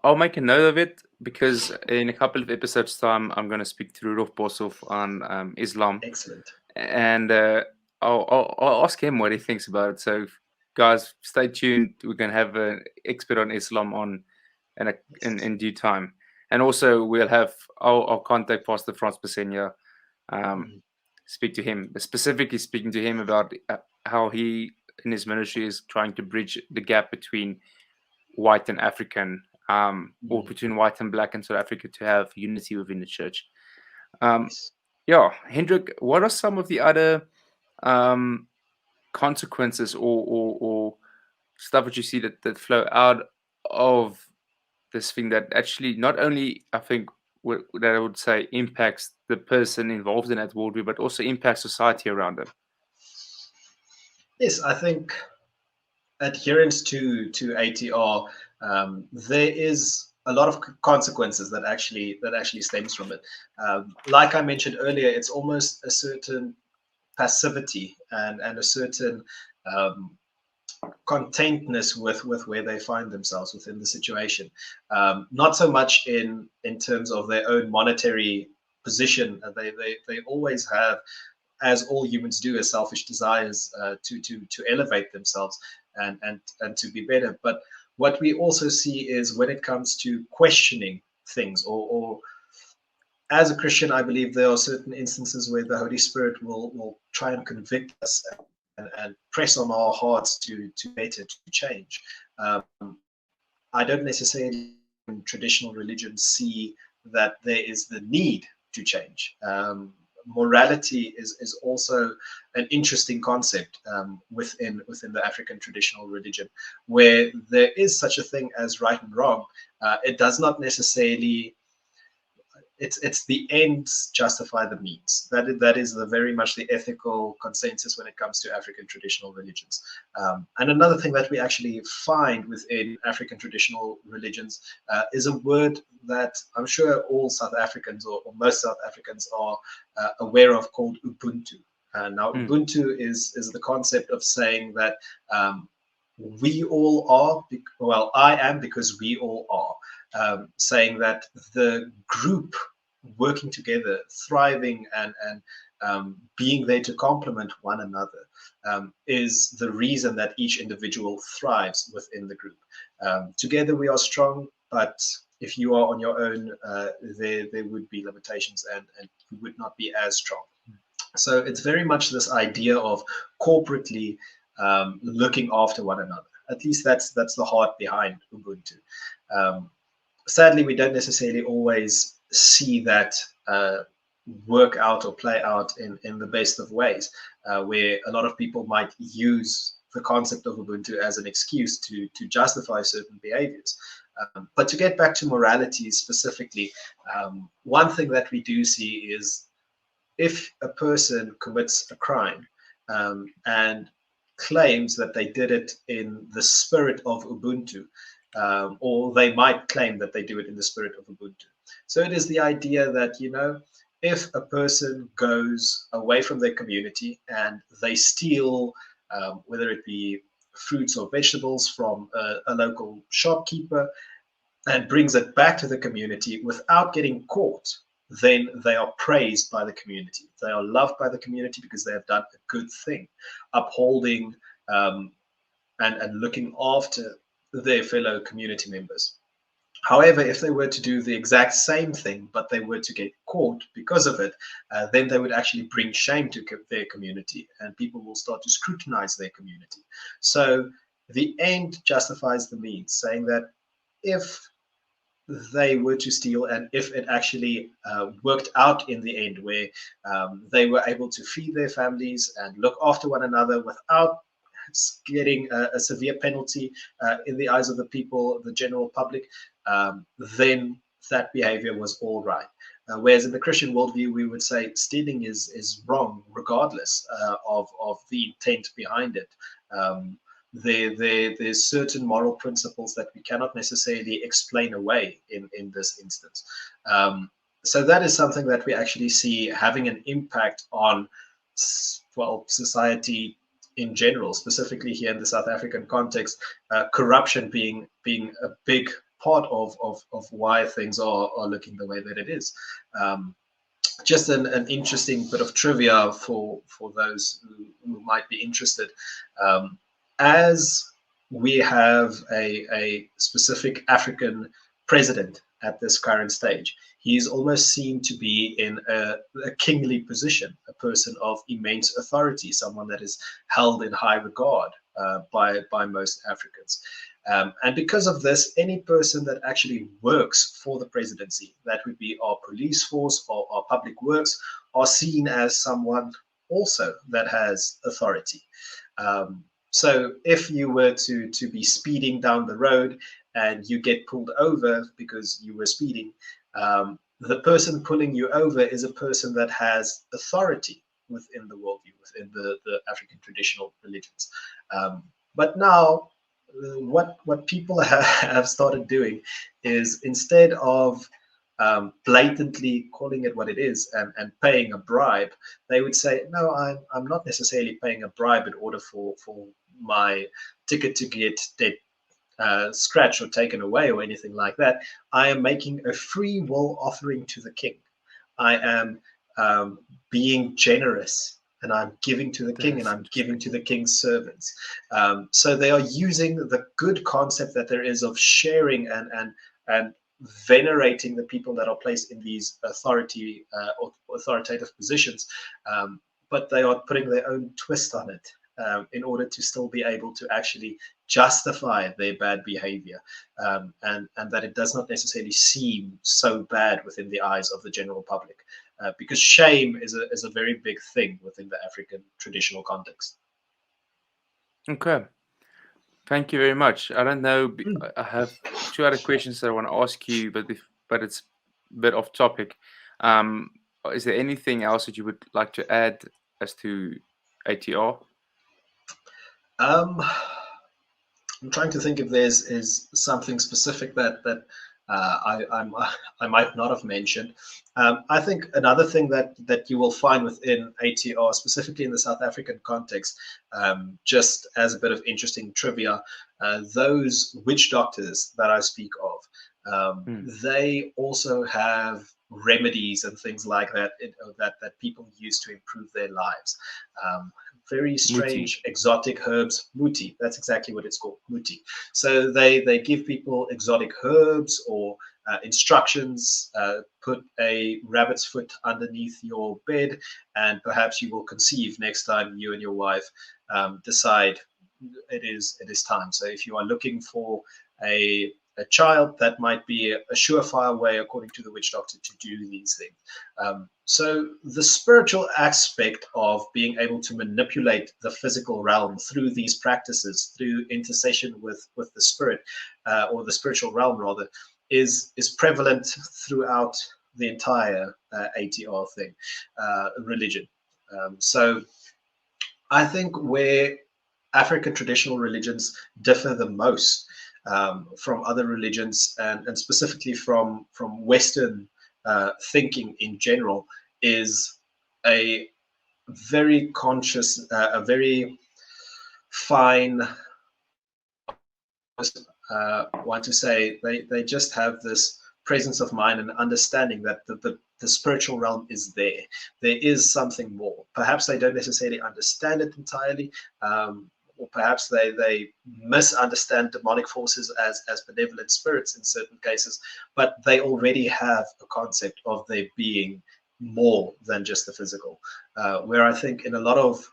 I'll make a note of it, because in a couple of episodes' time, I'm going to speak to Rudolf Bosov on Islam, Excellent. and I'll ask him what he thinks about it. So, guys, stay tuned. We're going to have an expert on Islam on in due time, and also I'll contact Pastor Franz Pesenia, speak to him, specifically speaking to him about how he in his ministry is trying to bridge the gap between white and African, or between white and black in South Africa, to have unity within the church. Yes. Yeah, Hendrik, what are some of the other consequences or stuff that you see that flow out of this thing that actually not only, I think, that I would say impacts the person involved in that worldview, but also impacts society around them? Yes, I think adherence to A.T.R, there is a lot of consequences that actually stems from it. Like I mentioned earlier, it's almost a certain passivity and a certain contentness with where they find themselves within the situation. Not so much in terms of their own monetary position. They always have, as all humans do, as selfish desires to elevate themselves and to be better. But what we also see is when it comes to questioning things, or as a Christian, I believe there are certain instances where the Holy Spirit will try and convict us and press on our hearts to better, to change. I don't necessarily in traditional religions see that there is the need to change. Morality is also an interesting concept within the African traditional religion, where there is such a thing as right and wrong. It does not necessarily. It's the ends justify the means. That is very much the ethical consensus when it comes to African traditional religions. And another thing that we actually find within African traditional religions is a word that I'm sure all South Africans or most South Africans are aware of, called Ubuntu. Now, Ubuntu is the concept of saying that we all are, well, I am because we all are. Saying that the group working together, thriving and being there to complement one another is the reason that each individual thrives within the group. Together we are strong, but if you are on your own, there would be limitations and you would not be as strong. So it's very much this idea of corporately looking after one another. At least that's the heart behind Ubuntu. Sadly, we don't necessarily always see that work out or play out in the best of ways, where a lot of people might use the concept of Ubuntu as an excuse to justify certain behaviors. But to get back to morality specifically, one thing that we do see is if a person commits a crime and claims that they did it in the spirit of Ubuntu, or they might claim that they do it in the spirit of Ubuntu. So it is the idea that, if a person goes away from their community and they steal, whether it be fruits or vegetables from a local shopkeeper and brings it back to the community without getting caught, then they are praised by the community. They are loved by the community because they have done a good thing, upholding and looking after their fellow community members. However, if they were to do the exact same thing, but they were to get caught because of it, then they would actually bring shame to their community, and people will start to scrutinize their community. So the end justifies the means, saying that if they were to steal and if it actually worked out in the end, where they were able to feed their families and look after one another without getting a severe penalty in the eyes of the people, the general public, then that behavior was all right. Whereas in the Christian worldview, we would say stealing is wrong regardless of the intent behind it. there's certain moral principles that we cannot necessarily explain away in this instance. So that is something that we actually see having an impact on, well, society in general, specifically here in the South African context, corruption being a big part of why things are looking the way that it is. Just an interesting bit of trivia for those who might be interested. As we have a specific African president at this current stage, he is almost seen to be in a kingly position, a person of immense authority, someone that is held in high regard by most Africans. And because of this, any person that actually works for the presidency, that would be our police force or our public works, are seen as someone also that has authority. So if you were to be speeding down the road and you get pulled over because you were speeding, the person pulling you over is a person that has authority within the worldview, within the African traditional religions. But now, what people have started doing is, instead of blatantly calling it what it is and paying a bribe, they would say, no, I'm not necessarily paying a bribe in order for my ticket to get scratched or taken away or anything like that. I am making a free will offering to the king. I am being generous, and I'm giving to the king, and I'm giving to the king's servants. So they are using the good concept that there is of sharing and venerating the people that are placed in these authoritative positions, but they are putting their own twist on it in order to still be able to actually justify their bad behavior, and that it does not necessarily seem so bad within the eyes of the general public, because shame is a very big thing within the African traditional context. Okay. Thank you very much. I don't know. I have two other questions that I want to ask you, but it's a bit off topic. Is there anything else that you would like to add as to A.T.R? I'm trying to think if is something specific that I might not have mentioned. I think another thing that you will find within A.T.R, specifically in the South African context, just as a bit of interesting trivia, those witch doctors that I speak of, they also have remedies and things like that that people use to improve their lives. Very strange, exotic herbs, muti. That's exactly what it's called, muti. So they give people exotic herbs or instructions. Put a rabbit's foot underneath your bed, and perhaps you will conceive next time you and your wife decide it is time. So if you are looking for a child, that might be a surefire way, according to the witch doctor, to do these things. So the spiritual aspect of being able to manipulate the physical realm through these practices, through intercession with the spirit, or the spiritual realm rather, is prevalent throughout the entire A.T.R thing, religion. So I think where African traditional religions differ the most from other religions, and specifically from Western thinking in general, is a very conscious, a very fine, want to say, they just have this presence of mind and understanding that the spiritual realm is there. There is something more. Perhaps they don't necessarily understand it entirely, or perhaps they misunderstand demonic forces as benevolent spirits in certain cases, but they already have a concept of there being more than just the physical. Where I think in a lot of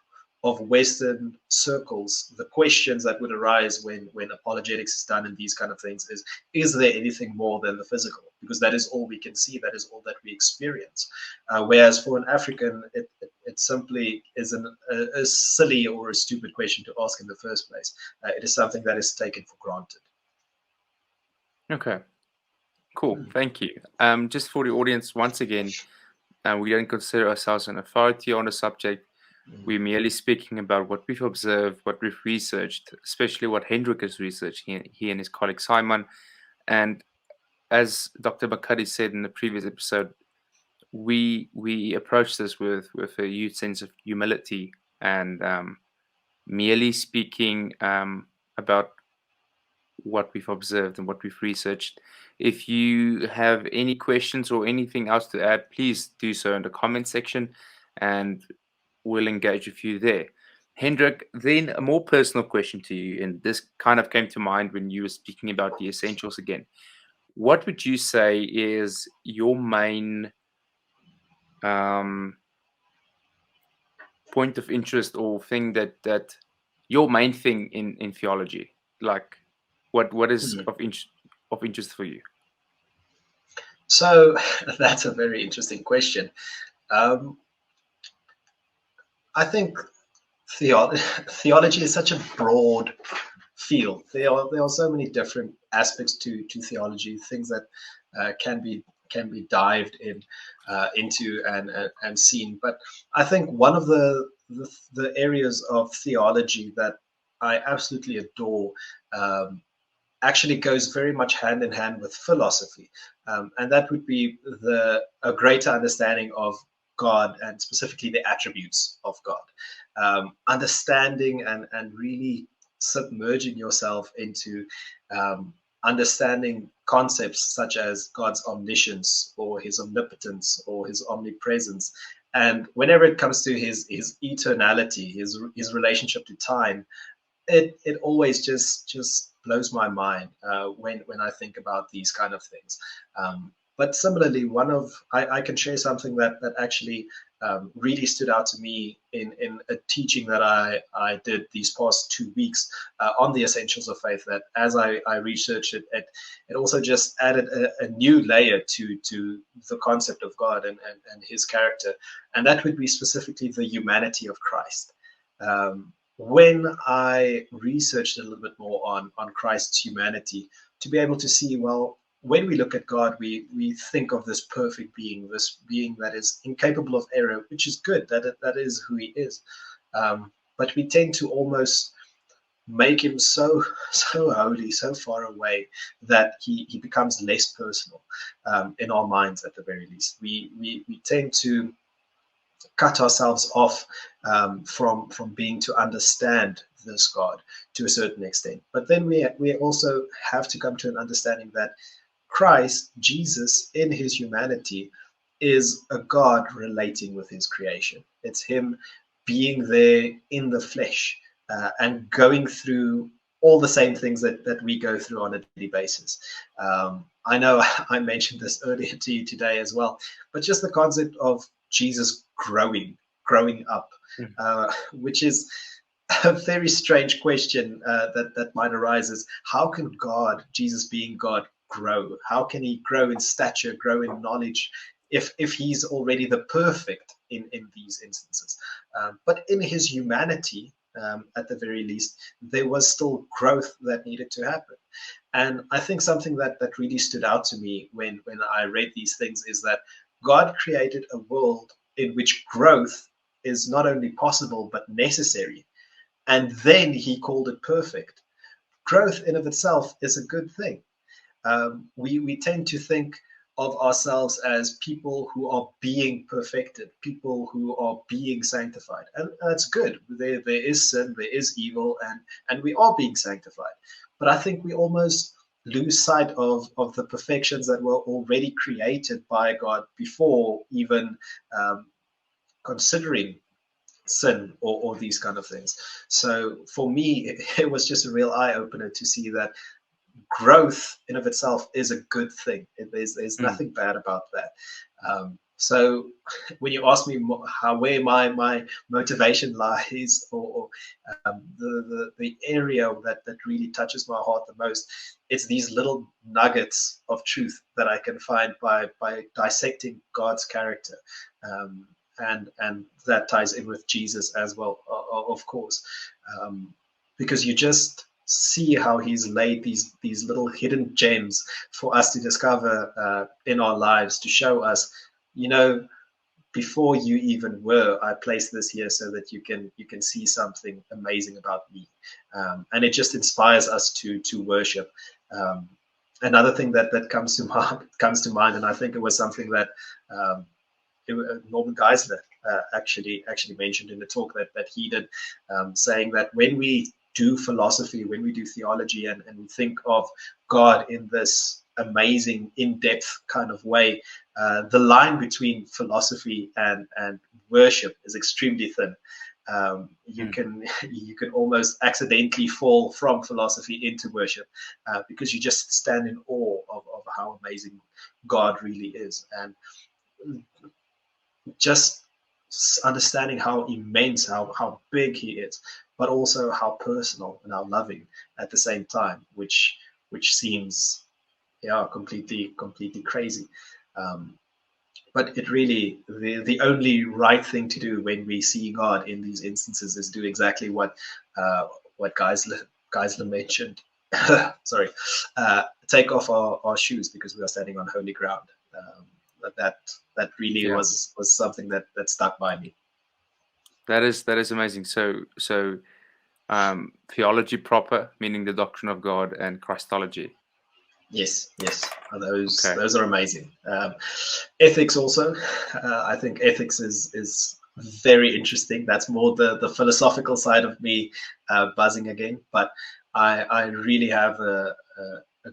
Western circles, the questions that would arise when apologetics is done and these kind of things is there anything more than the physical? Because that is all we can see, that is all that we experience. Whereas for an African, it simply is a silly or a stupid question to ask in the first place. It is something that is taken for granted. Okay, cool. Thank you. Just for the audience, once again, we don't consider ourselves an authority on the subject. We're merely speaking about what we've observed, what we've researched, especially what Hendrik has researched, he and his colleague Simon. And as Dr. Bakari said in the previous episode, we approach this with a huge sense of humility and merely speaking about what we've observed and what we've researched. If you have any questions or anything else to add, please do so in the comment section, and we'll engage with you there. Hendrik, then a more personal question to you, and this kind of came to mind when you were speaking about the essentials again. What would you say is your main point of interest or thing that your main thing in theology? Like, what is of interest for you? So that's a very interesting question. I think theology is such a broad field. There are so many different aspects to theology, things that can be dived into and seen. But I think one of the areas of theology that I absolutely adore actually goes very much hand in hand with philosophy, and that would be a greater understanding of God, and specifically the attributes of God. Understanding and really submerging yourself into understanding concepts such as God's omniscience or his omnipotence or his omnipresence. And whenever it comes to his eternality, his relationship to time, it always just blows my mind when I think about these kind of things. But similarly, I can share something that actually really stood out to me in a teaching that I did these past 2 weeks on the essentials of faith. That as I researched it also just added a new layer to the concept of God and his character, and that would be specifically the humanity of Christ. When I researched a little bit more on Christ's humanity, to be able to see, well, when we look at God, we think of this perfect being, this being that is incapable of error, which is good, that is who he is. But we tend to almost make him so holy, so far away, that he becomes less personal in our minds, at the very least. We tend to cut ourselves off from being to understand this God to a certain extent. But then we also have to come to an understanding that Christ, Jesus, in his humanity, is a God relating with his creation. It's him being there in the flesh and going through all the same things that we go through on a daily basis. I know I mentioned this earlier to you today as well, but just the concept of Jesus growing up, which is a very strange question that might arise, is how can God, Jesus being God, grow? How can he grow in stature, grow in knowledge, if he's already the perfect in these instances? But in his humanity, at the very least, there was still growth that needed to happen. And I think something that really stood out to me when I read these things is that God created a world in which growth is not only possible but necessary, and then he called it perfect. Growth in of itself is a good thing. We tend to think of ourselves as people who are being perfected, people who are being sanctified, and that's good. There is sin, there is evil, and we are being sanctified. But I think we almost lose sight of the perfections that were already created by God before even considering sin or these kind of things. So for me, it was just a real eye-opener to see that growth in of itself is a good thing. There's nothing bad about that. So when you ask me where my motivation lies, or the area that really touches my heart the most, it's these little nuggets of truth that I can find by dissecting God's character. And that ties in with Jesus as well, of course, because you just see how he's laid these little hidden gems for us to discover in our lives, to show us, before you even were, I placed this here so that you can see something amazing about me, and it just inspires us to worship. Another thing that comes to mind, and I think it was something that Norman Geisler actually mentioned in the talk that he did, saying that when we do philosophy, when we do theology, and we think of God in this amazing, in-depth kind of way, the line between philosophy and worship is extremely thin. You can almost accidentally fall from philosophy into worship, because you just stand in awe of how amazing God really is, and just understanding how immense, how big he is, but also how personal and how loving at the same time, which seems completely crazy. But it really, the only right thing to do when we see God in these instances is do exactly what Geisler mentioned. Sorry, take off our shoes, because we are standing on holy ground. That really was something that stuck by me. That is amazing. So theology proper, meaning the doctrine of God, and Christology. Yes, those are amazing. Ethics also, I think ethics is very interesting. That's more the philosophical side of me buzzing again, but I really have a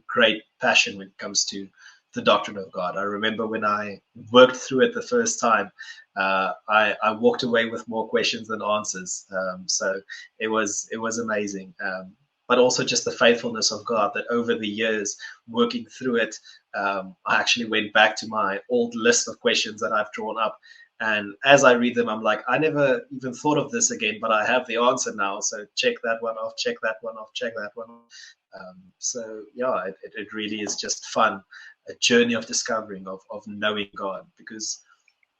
great passion when it comes to the doctrine of God. I remember when I worked through it the first time, I walked away with more questions than answers. So it was amazing. But also just the faithfulness of God, that over the years working through it, I actually went back to my old list of questions that I've drawn up. And as I read them, I'm like, I never even thought of this again, but I have the answer now. So check that one off, check that one off, check that one off. So yeah, it really is just fun, a journey of discovering, of knowing God, because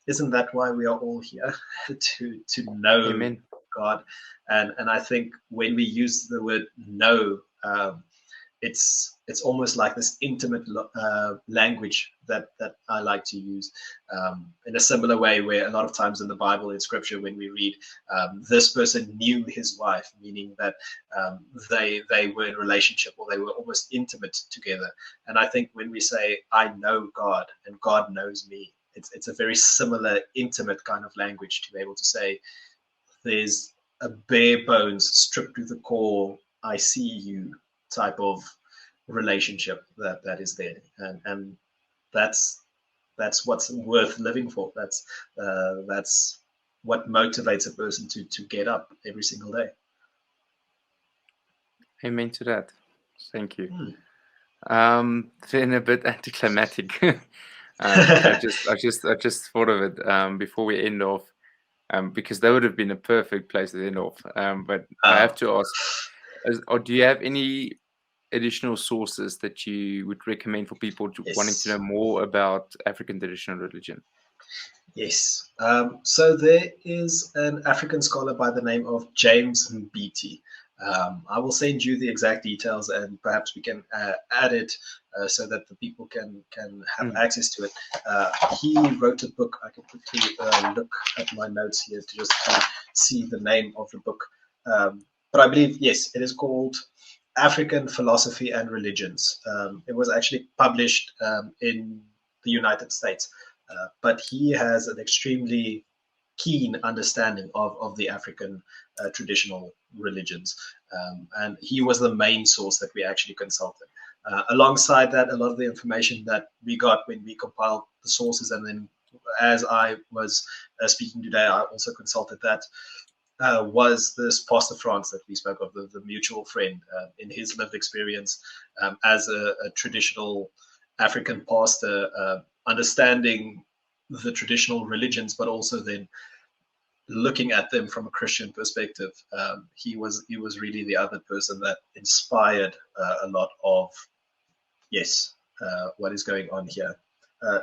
isn't that why we are all here? to know Amen. God. And I think when we use the word know, it's almost like this intimate language that I like to use, in a similar way, where a lot of times in the Bible, in Scripture, when we read this person knew his wife, meaning that they were in relationship, or they were almost intimate together. And I think when we say I know God and God knows me, it's a very similar, intimate kind of language to be able to say there's a bare bones, stripped to the core, I see you type of relationship that is there, and that's what's worth living for. That's what motivates a person to get up every single day. Amen to that. Thank you. Then a bit anticlimactic. I just thought of it before we end off, because that would have been a perfect place to end off. But I have to ask, or do you have any additional sources that you would recommend for people wanting to know more about African traditional religion? Yes. So there is an African scholar by the name of James Mbiti. I will send you the exact details, and perhaps we can add it so that the people can have access to it. He wrote a book. I can quickly look at my notes here to just see the name of the book. But I believe, yes, it is called African Philosophy and Religions. It was actually published in the United States, but he has an extremely keen understanding of the African traditional religions. And he was the main source that we actually consulted. Alongside that, a lot of the information that we got when we compiled the sources, and then as I was speaking today, I also consulted that, was this Pastor France that we spoke of, the mutual friend, in his lived experience as a traditional African pastor, understanding the traditional religions, but also then looking at them from a Christian perspective. He was really the other person that inspired a lot of what is going on here.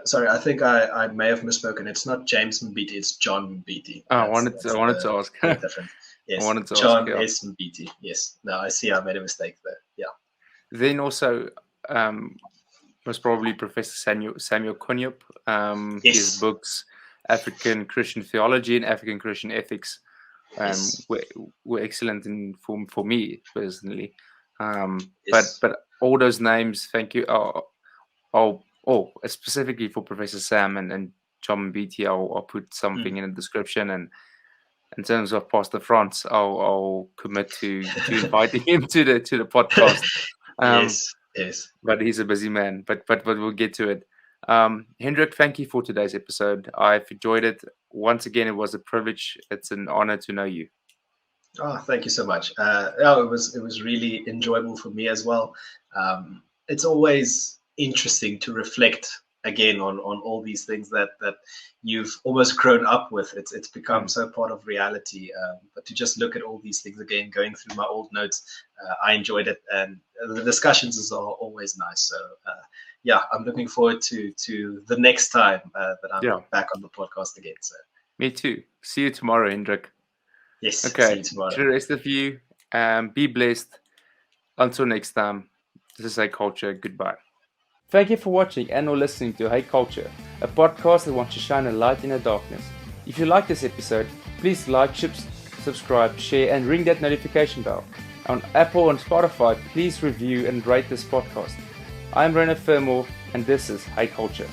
Sorry, I think I may have misspoken. It's not James Mbiti, it's John Mbiti. I wanted to ask. Difference. Yes, John S. Mbiti. Yes. No, I see. I made a mistake there. Yeah. Then also, most probably Professor Samuel Kunyup. Yes. His books, African Christian theology and African Christian ethics. Yes. Were excellent for me personally. Yes. But all those names, thank you. Specifically for Professor Sam and John and BT, I'll put something in the description. And in terms of Pastor France, I'll commit to inviting him to the podcast. Yes. But he's a busy man. But we'll get to it. Hendrik, thank you for today's episode. I've enjoyed it. Once again, it was a privilege. It's an honor to know you. Oh, thank you so much. It was really enjoyable for me as well. It's always interesting to reflect again on all these things that you've almost grown up with. It's become so part of reality. But to just look at all these things again, going through my old notes, I enjoyed it, and the discussions are always nice. So yeah, I'm looking forward to the next time that I'm back on the podcast again. So me too. See you tomorrow, Hendrik. Yes. Okay. See you tomorrow. To the rest of you, be blessed. Until next time, this is Hey Culture. Goodbye. Thank you for watching and or listening to Hey Culture, a podcast that wants to shine a light in the darkness. If you like this episode, please like, subscribe, share, and ring that notification bell. On Apple and Spotify, please review and rate this podcast. I'm Brenna Fermore, and this is Hey Culture.